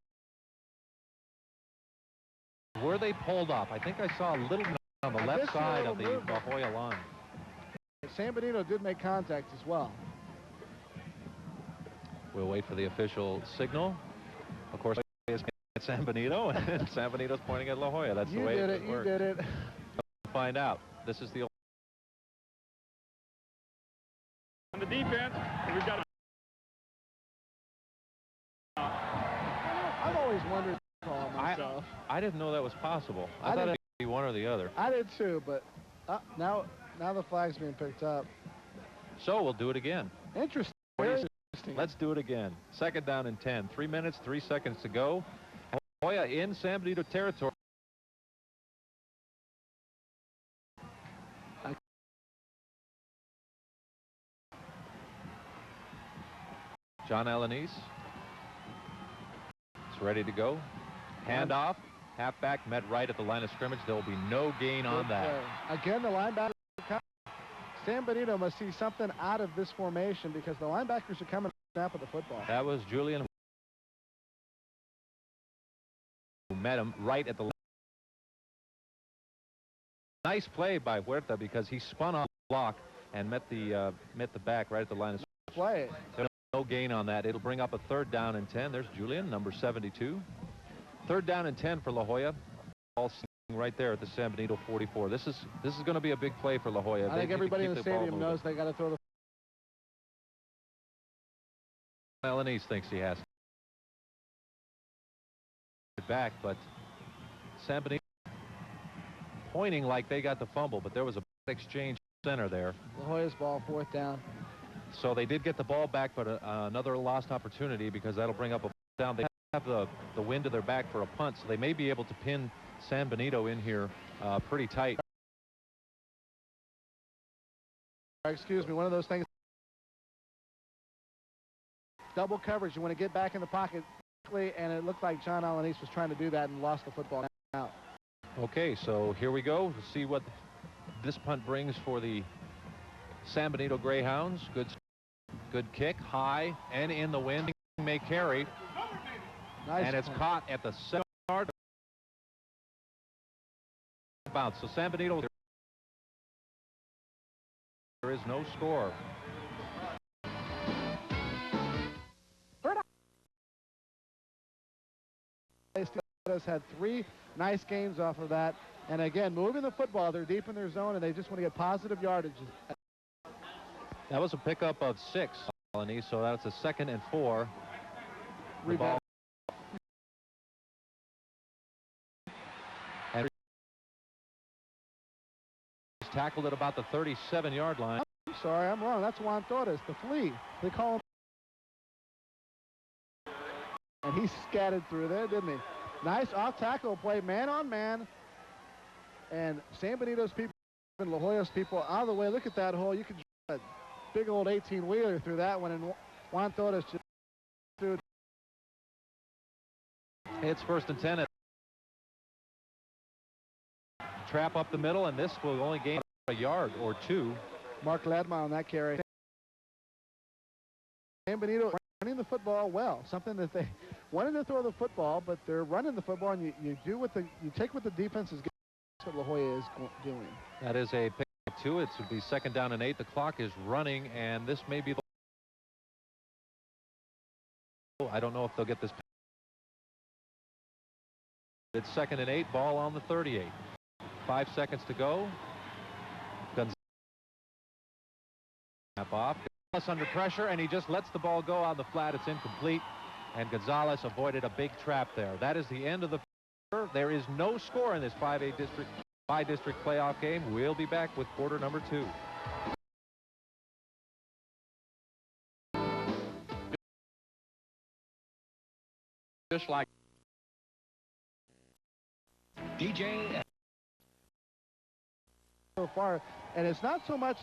Were they pulled off? I think I saw a little on the left side of the La Jolla line. San Benito did make contact as well. We'll wait for the official signal. Of course, it's at San Benito, and San Benito's pointing at La Jolla. That's the way it works. You did it. We'll find out. This is the on the defense. We've got. I've always wondered myself. I didn't know that was possible. I thought it'd be one or the other. I did too, but now the flag's being picked up. So we'll do it again. Interesting. Let's do it again. 2nd down and 10. 3 minutes, 3 seconds to go. Joya in San Benito territory. John Alanis. It's ready to go. Handoff. Halfback met right at the line of scrimmage. There will be no gain on that. Again, the linebacker. San Benito must see something out of this formation because the linebackers are coming to snap at the football. That was Julian who met him right at the line. Nice play by Huerta because he spun off the block and met the back right at the line of play. No gain on that. It'll bring up a 3rd down and 10. There's Julian, number 72. 3rd down and 10 for La Jolla. All right there at the San Benito 44. This is going to be a big play for La Jolla. I think everybody in the stadium knows they got to throw the. Alanis thinks he has to back, but San Benito pointing like they got the fumble, but there was a bad exchange center there. La Jolla's ball, 4th down. So they did get the ball back, but another lost opportunity because that'll bring up a down. They have the wind to their back for a punt, so they may be able to pin San Benito in here pretty tight. Excuse me, one of those things. Double coverage. You want to get back in the pocket quickly, and it looked like John Alanis was trying to do that and lost the football out. Okay, so here we go to see what this punt brings for the San Benito Greyhounds. Good kick, high and in the wind. May carry. Nice and it's punt. caught at the 7-yard bounce. So San Benito, there is no score. Has had 3 nice games off of that, and again moving the football. They're deep in their zone and they just want to get positive yardage. That was a pickup of 6, so that's a 2nd and 4. The ball and tackled at about the 37-yard line. sorry, I'm wrong. That's Juan Torres, the flea. They call him. And he scattered through there, didn't he? Nice off-tackle play, man on man. And San Benito's people and La Jolla's people out of the way. Look at that hole. You could drive a big old 18-wheeler through that one, and Juan Torres just threw. It's 1st and 10. Trap up the middle, and this will only gain a yard or two. Mark Ledma on that carry. San Benito running the football well, something that they wanted to throw the football, but they're running the football, and you take what the defense is getting. That's what La Jolla is doing. That is a pick up 2. It would be 2nd down and 8. The clock is running, and this may be the. I don't know if they'll get this. It's 2nd and 8. Ball on the 38. 5 seconds to go. Gonzalez off. Under pressure, and he just lets the ball go on the flat. It's incomplete, and Gonzalez avoided a big trap there. That is the end of the. There is no score in this 5A district playoff game. We'll be back with quarter number 2. Just like DJ. So far, and it's not so much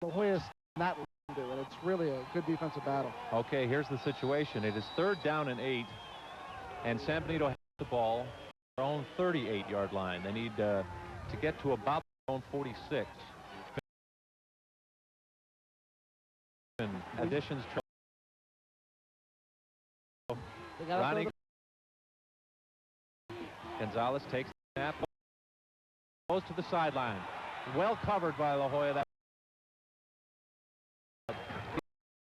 La Jolla's not doing it. It's really a good defensive battle. Okay, here's the situation. It is 3rd down and 8, and San Benito has the ball their own 38-yard line. They need to get to about their own 46. Additions. Ronnie Gonzalez takes the snap, goes to the sideline. Well covered by La Jolla. That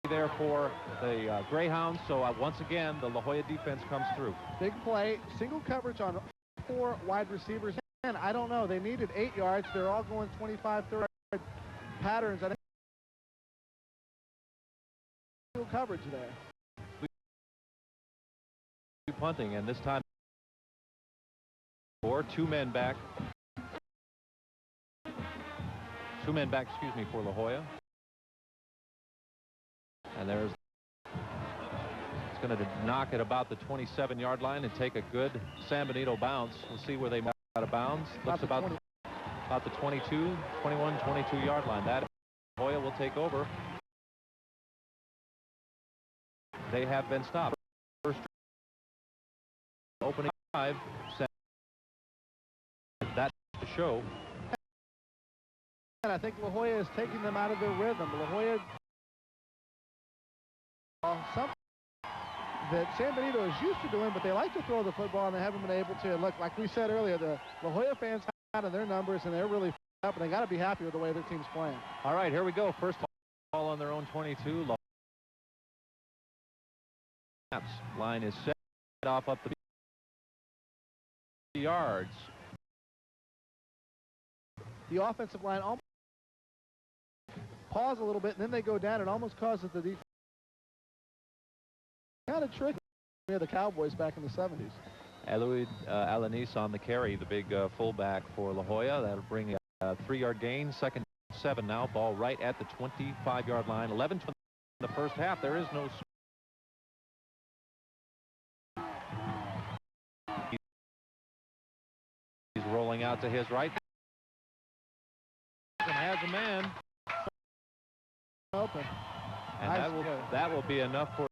there for the Greyhounds. So once again, the La Jolla defense comes through. Big play, single coverage on 4 wide receivers. And I don't know, they needed 8 yards. They're all going 25, 30 yard patterns. I think single coverage there. Punting, and this time for 2 men back. 2 men back, excuse me, for La Jolla. And there's, it's going to knock at about the 27-yard line and take a good San Benito bounce. We'll see where they mark out of bounds. Looks about the 22, 21, 22-yard line. That La Jolla will take over. They have been stopped. First opening drive. That's the show. And I think La Jolla is taking them out of their rhythm. La Jolla. Something that San Benito is used to doing, but they like to throw the football, and they haven't been able to. Look, like we said earlier, the La Jolla fans out of their numbers, and they're really up, and they got to be happy with the way their team's playing. All right, here we go. First ball on their own 22. Line is set off up the yards. The offensive line almost pause a little bit, and then they go down. It almost causes the defense. Kind of tricky near the Cowboys back in the 70s. Eloyd Alanis on the carry, the big fullback for La Jolla. That'll bring a 3-yard gain. 2nd 7 now. Ball right at the 25-yard line. 11-20 in the first half. There is no. He's rolling out to his right. And has a man. Open. And that will be enough for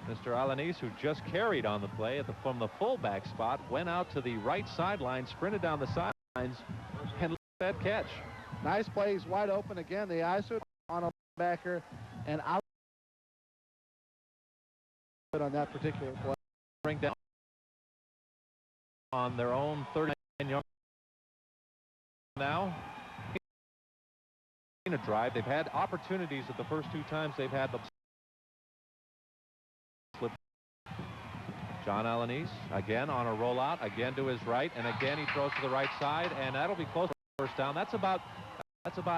Mr. Alanis, who just carried on the play from the fullback spot, went out to the right sideline, sprinted down the sidelines, and that catch. Nice play. He's wide open again. The eyes are on a backer, and out on that particular play. Bring down on their own 39-yard now. In a drive, they've had opportunities at the first 2 times they've had the. John Alanis again on a rollout, again to his right, and again he throws to the right side, and that'll be close to first down. That's about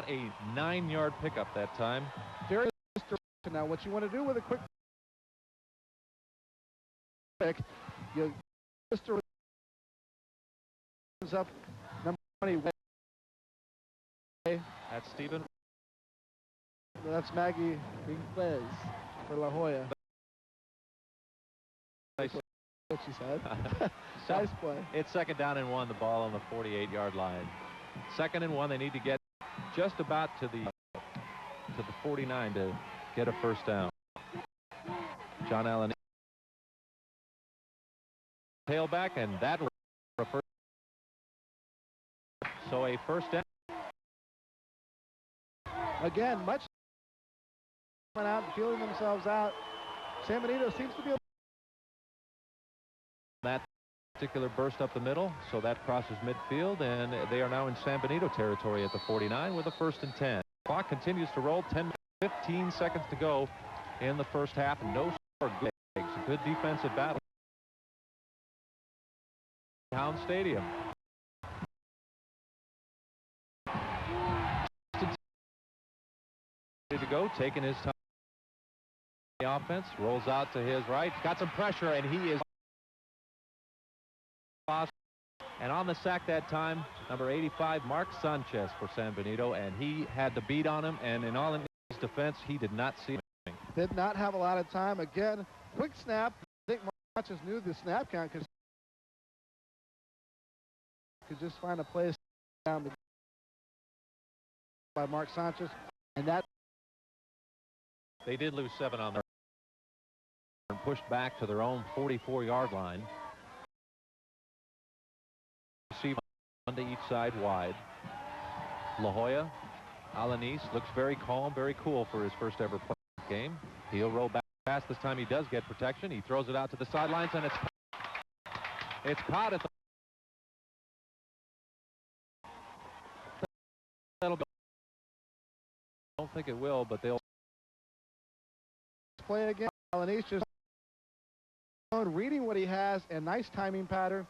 a 9-yard pickup that time. Very now what you want to do with a quick pick, you Mr. up number That's Stephen. That's Maggie Rinquez for La Joya. That's what she said. Nice play. It's 2nd down and 1, the ball on the 48-yard line. 2nd and 1, they need to get just about to the 49 to get a first down. John Allen tailback, and that refers. So a first down. Again, much coming out and feeling themselves out. San Benito seems to be that particular burst up the middle, so that crosses midfield, and they are now in San Benito territory at the 49 with a 1st and 10. Clock continues to roll. 15 seconds to go in the first half. No score. A good defensive battle. Hound Stadium. Ready to go, taking his time. The offense rolls out to his right. Got some pressure, and he is. And on the sack that time, number 85, Mark Sanchez for San Benito, and he had the beat on him, and in all in his defense, he did not see anything. Did not have a lot of time. Again, quick snap. I think Mark Sanchez knew the snap count because he could just find a place down by Mark Sanchez, and that they did lose 7 on their and pushed back to their own 44-yard line. Receive one to each side wide. La Joya, Alanis looks very calm, very cool for his first ever game. He'll roll back fast this time. He does get protection. He throws it out to the sidelines, and it's caught at the. That'll be. I don't think it will, but they'll play again. Alanis just reading what he has, and nice timing pattern.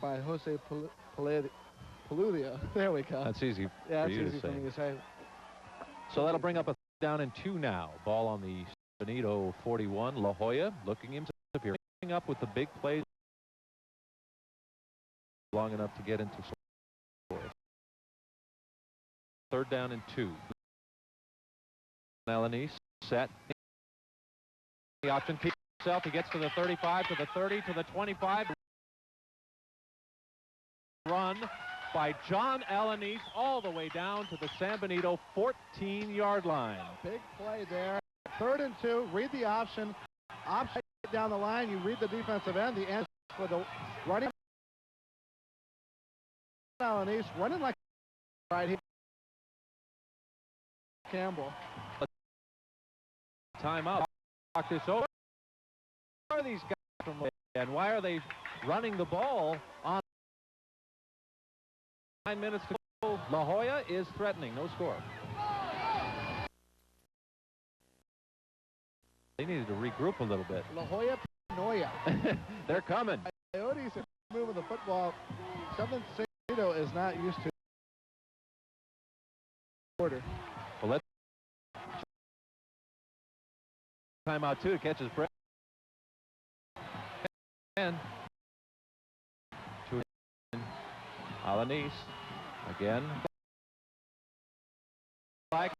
By Jose Paludia. There we go. That's easy. Yeah, for it's you easy for me to say. So that'll bring up a down and 2 now. Ball on the Benito 41. La Joya looking himself here, up with the big plays long enough to get into score. 3rd down and 2. Alanis set. The option keeps himself. He gets to the 35, to the 30, to the 25. Run by John Alanis all the way down to the San Benito 14-yard line. Big play there. 3rd and 2. Read the option. Option down the line. You read the defensive end. The end for the running. Alanis running like right here. Campbell. Timeout. Talk this over. Who are these guys from, and why are they running the ball on 9 minutes to go? La Joya is threatening. No score. They needed to regroup a little bit. La Joya Noya. They're coming. Coyotes are moving the football. Something San Benito is not used to. Order. Well, let's timeout 2 to catch his breath. And to Alanis again. Like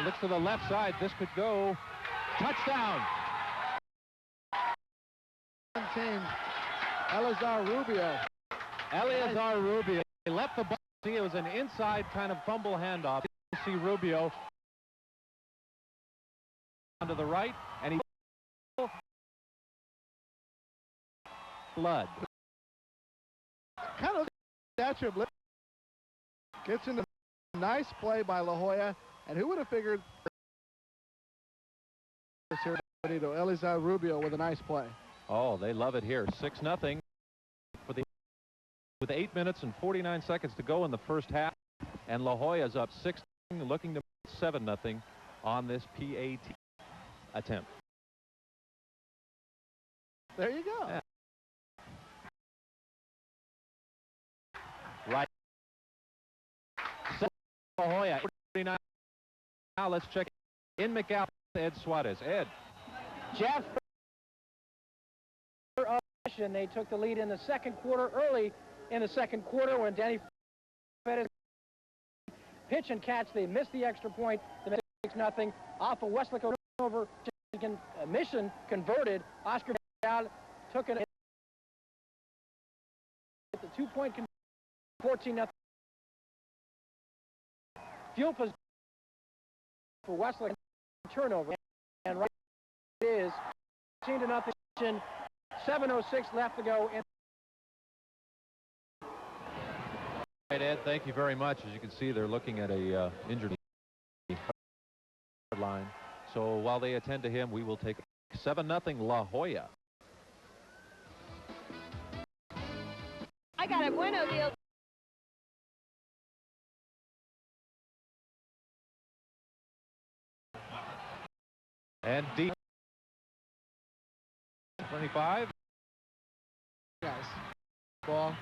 looks to the left side. This could go touchdown. Eleazar Rubio. Eleazar Rubio. He left the ball. See, it was an inside kind of fumble handoff. You see Rubio to the right, and he blood. Kind of statue of gets into a nice play by La Joya, and who would have figured here Benito, Eleazar Rubio with a nice play. Oh, they love it here. 6-0 for the with 8 minutes and 49 seconds to go in the first half, and La Joya's up 6, looking to 7-0 on this PAT attempt. There you go. Yeah. Right. La Joya. 49. Now let's check in McAllen. Ed Suarez. Ed. Jeff They took the lead in the second quarter, early in the second quarter, when Danny Fed pitch and catch. They missed the extra point. They made 6-0 off of Wesleyko over. Mission converted. Oscar took it. The 2-point 14-0. Fuel position for Wesleyko. Turnover. And right it is 14-0. 7:06 left to go. Right, Ed, thank you very much. As you can see, they're looking at a injured line. So while they attend to him, we will take 7-0 La Joya. I got a bueno deal. And deep 25. Guys, ball.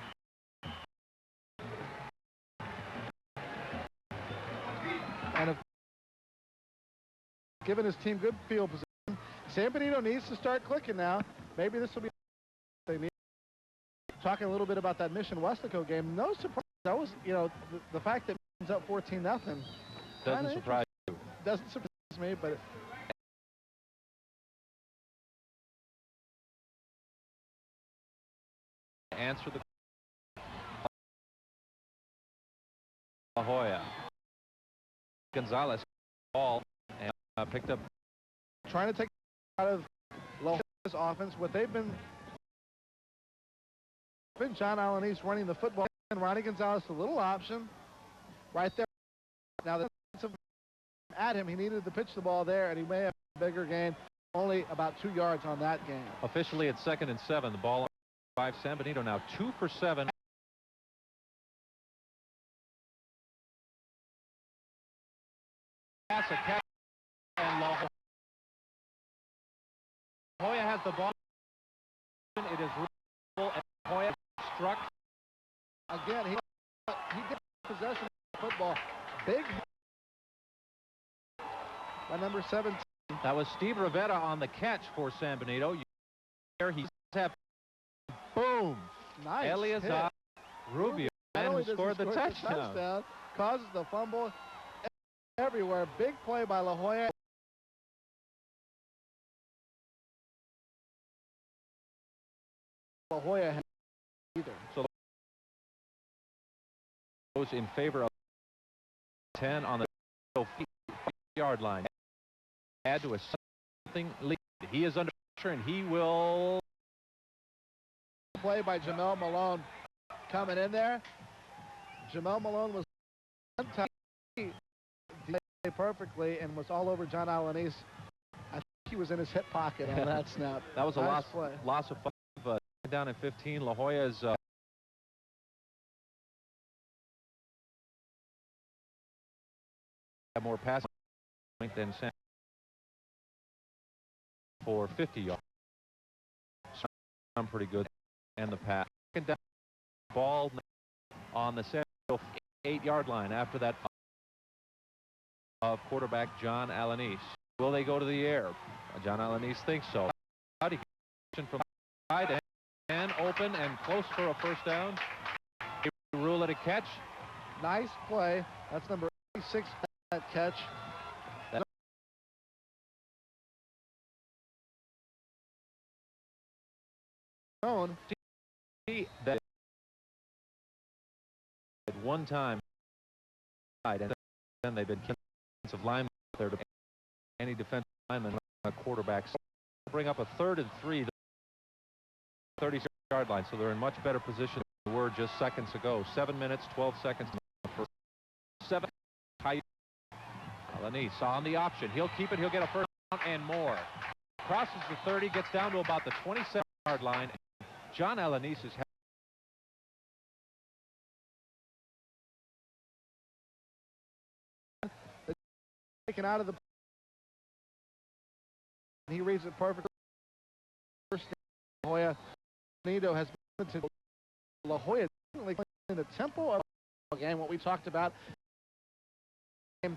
And giving his team good field position. San Benito needs to start clicking now. Maybe this will be they need. Talking a little bit about that Mission Wesleyko game. No surprise. That was, you know, the fact that it's up 14-0. Doesn't surprise you. Doesn't surprise me, but answer the La Joya. Gonzalez ball and picked up. Trying to take out of La Joya's offense. What they've been John Alanis running the football, and Ronnie Gonzalez a little option right there. Now that's at him. He needed to pitch the ball there, and he may have a bigger gain. Only about 2 yards on that game. Officially at 2nd and 7. The ball on 5. San Benito now 2 for 7. Pass a catch, and La Joya has the ball. It is ruled, and Joya struck. Again, he did possession of the football. Big by number 17. That was Steve Rivera on the catch for San Benito. There he have boom. Nice. Eleazar Rubio, man who scored the touchdown. Causes the fumble everywhere. Big play by La Joya. La Joya has either. So goes in favor of 10 on the 5-yard line. Add to a something lead. He is under pressure, and he will. Play by Jamel Malone coming in there. Jamel Malone was perfectly and was all over John Alanis. I think he was in his hip pocket on that snap. That was a nice play. Loss of 5. Down at 15. La Joya's have more passing point than San for 50 yards. I'm pretty good. And the pass. Ball on the 8-yard line after that of quarterback John Alanis. Will they go to the air? John Alanis thinks so. From side and open and close for a first down. Rule it a catch. Nice play. That's number 86 that catch. That at one time, and then they've been defensive linemen there to any defensive lineman on a quarterback. Bring up a 3rd and 3, 30-yard line, so they're in much better position than they were just seconds ago. 7 minutes, 12 seconds for 7. Alanis on the option. He'll keep it. He'll get a first down and more. Crosses the 30, gets down to about the 27-yard line. John Alanis is taken out of the. He reads it perfectly. First La Joya. Benito has been to La Joya in the tempo of the game. What we talked about, and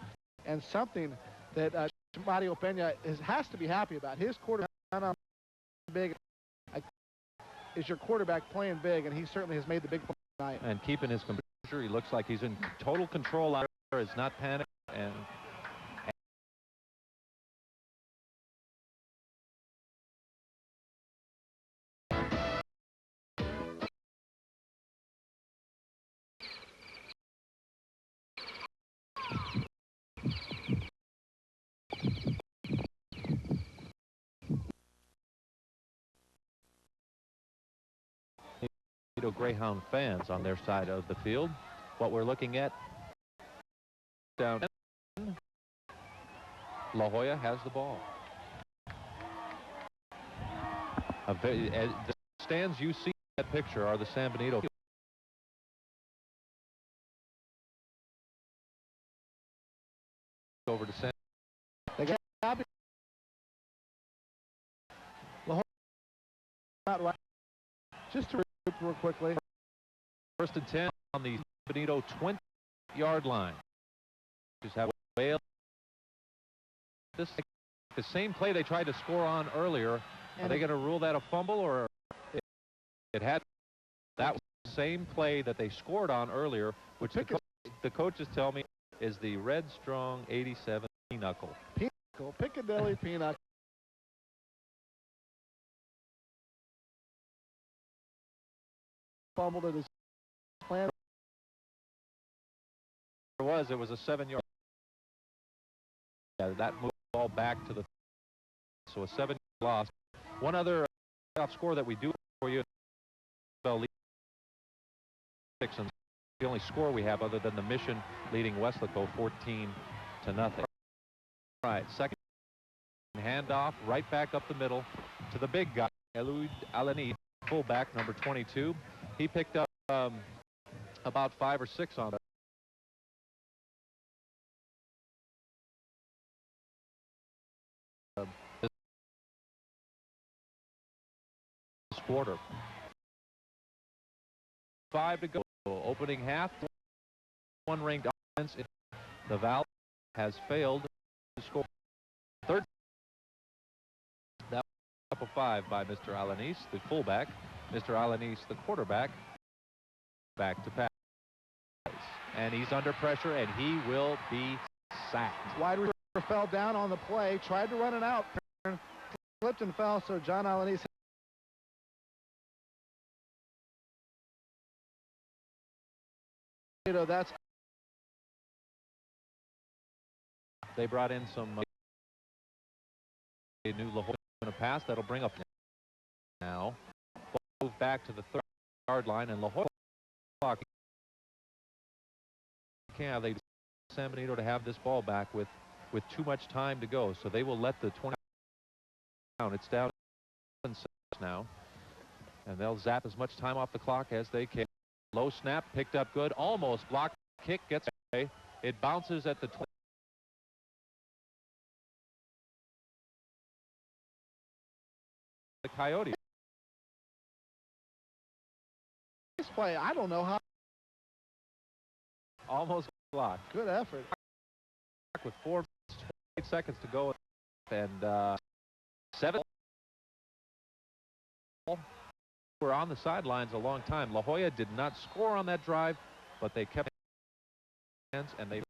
something that Mario Pena has to be happy about. His quarterback on big. is your quarterback playing big, and he certainly has made the big play tonight. And keeping his composure. He looks like he's in total control out there. Is not panicked. And Greyhound fans on their side of the field. What we're looking at down. La Joya has the ball. The stands you see in that picture are the San Benito. Over to San. They got La Joya not right. Just to regroup real quickly. 1st and 10 on the Benito 20-yard line. Just have a this the same play they tried to score on earlier. Are they going to rule that a fumble, or it had that was the same play that they scored on earlier, which the coaches tell me is the Red Strong 87 Pinochle. Piccadilly Pinochle. Fumbled at his plan. It was a 7-yard. Yeah, that moved the ball back to the. So a 7-yard loss. One other score that we do for you. The only score we have other than the Mission leading Wesleyko 14-0. All right, second handoff right back up the middle to the big guy, Elud Alani, fullback number 22. He picked up about 5 or 6 on this quarter. 5 to go. Opening half. One ranked offense. The Val has failed to score. Third. That was up a 5 by Mr. Alanis, the fullback. Mr. Alanis, the quarterback. Back to pass. And he's under pressure, and he will be sacked. Wide receiver fell down on the play, tried to run it out, slipped and fell, so John Alanis. That's they brought in some new La Joya in a pass that'll bring up now. Move back to the 3rd-yard line, and La Joya can't they San Benito to have this ball back with too much time to go, so they will let the 20 down. It's down 7 seconds now, and they'll zap as much time off the clock as they can. Low snap, picked up good, almost blocked. Kick gets away. It bounces at the 20. The Coyotes. This play, I don't know how. Almost blocked. Good effort. With 4 minutes, 28 seconds to go, and 7. Were on the sidelines a long time. La Joya did not score on that drive, but they kept hands, and they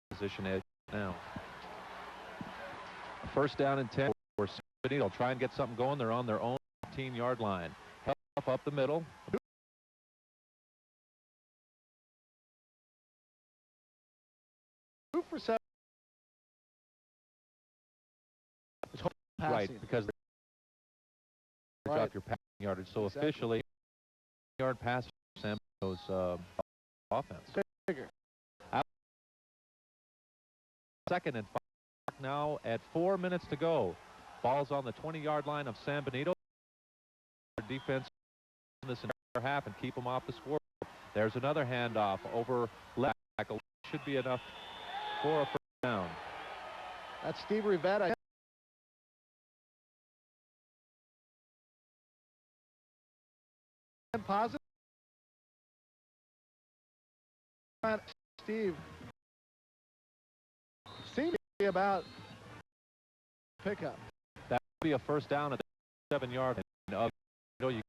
position edge now. 1st down and 10 for San Benito. Try and get something going. They're on their own 15-yard line. Help up the middle. 2 for 7. Right, because they drop your passing yardage. So officially, yard pass for San Benito's offense. Bigger. 2nd and 5 now at 4 minutes to go. Ball's on the 20-yard line of San Benito. Defense in this entire half and keep them off the score. There's another handoff over left tackle. Should be enough for a 1st down. That's Steve Rivetta. Positive. Steve seemed to be about pickup. That would be a 1st down at the 7-yard line. You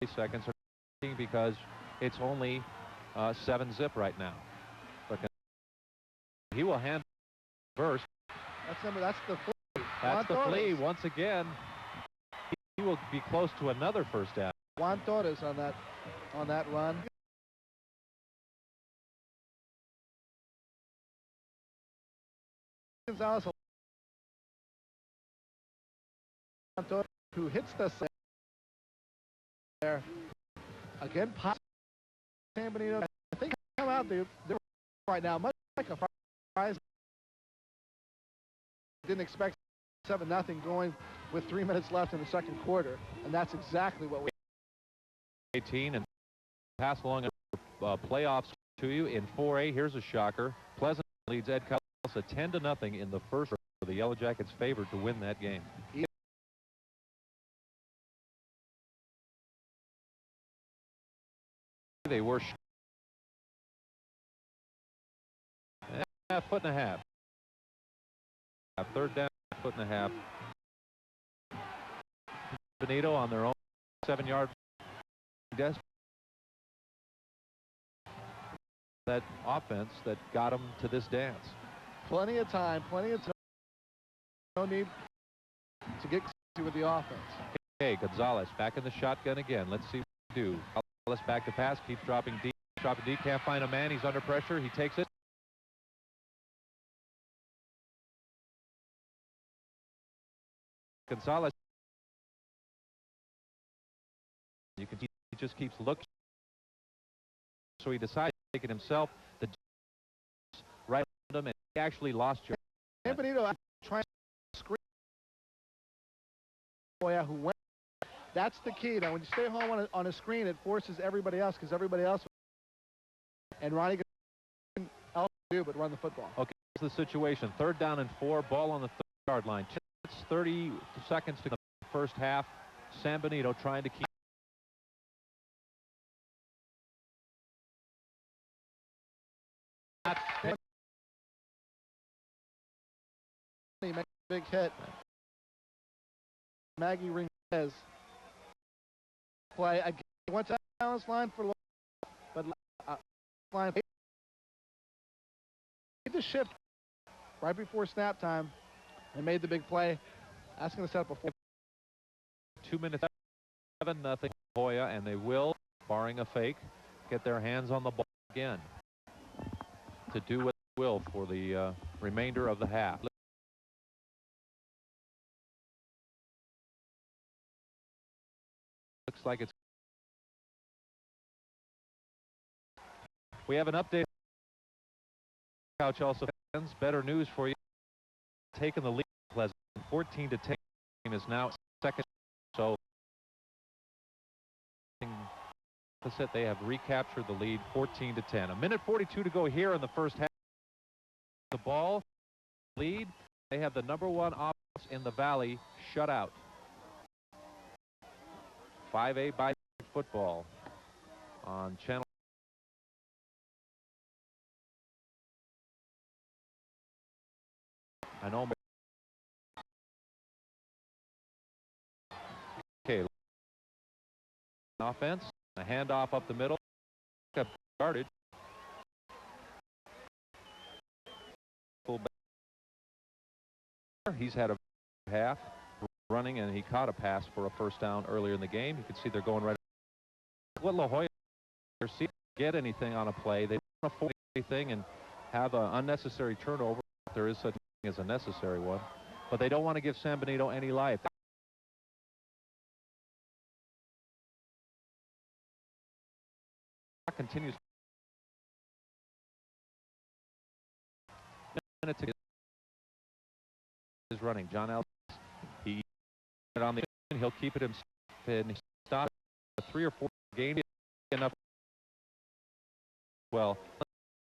seconds because it's only 7-zip right now. But he will hand first. That's the flea. That's the flea once again. He will be close to another first down. Juan Torres on that run. Gonzalez, who hits the there again. San Benito, I think, come out there right now, much like a prize. Didn't expect 7-0 going with 3 minutes left in the second quarter, and that's exactly what we. 18 and pass along playoffs to you in 4A. Here's a shocker. Pleasant leads Ed Calasa 10-0 in the first. The Yellow Jackets favored to win that game. They were a foot and a half. Third down, foot and a half. Benito on their own 7-yard. That offense that got them to this dance. Plenty of time. No need to get with the offense. Okay, Gonzalez back in the shotgun again. Let's see what they do. Gonzalez back to pass, keeps dropping deep. Can't find a man. He's under pressure. He takes it. Gonzalez. You can see he just keeps looking. So he decides to take it himself. The right around him, and he actually lost your. Benito trying to screen. Joya, who went. That's the key. Now, when you stay home on a screen, it forces everybody else because everybody else. And Ronnie can do but run the football. Okay, here's the situation. 3rd down and 4. Ball on the 30-yard line. 30 seconds to the first half. San Benito trying to keep. He makes a big hit. Maggie Rinquez play again. Went to balance line for, but line the shift right before snap time and made the big play. That's going to set up a 2 minutes. 7-0 Joya, and they will, barring a fake, get their hands on the ball again to do what they will for the remainder of the half. Looks like it's. We have an update. Couch also fans. Better news for you. Taking the lead. Pleasant 14-10 is now second. So they have recaptured the lead 14-10. 1:42 to go here in the first half. The ball lead. They have the #1 offense in the Valley shut out. 5A by football on channel. I know. Okay. Offense. A handoff up the middle. Guarded. He's had a half running, and he caught a pass for a first down earlier in the game. You can see they're going right. What La Joya get anything on a play. They don't want to force anything and have an unnecessary turnover. There is such a thing as a necessary one, but they don't want to give San Benito any life. Continues. Minutes is running. John Ellis. He on the. He'll keep it himself and stop 3 or 4 gain enough. Well,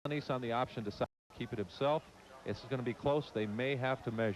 on the option to keep it himself. It's going to be close. They may have to measure.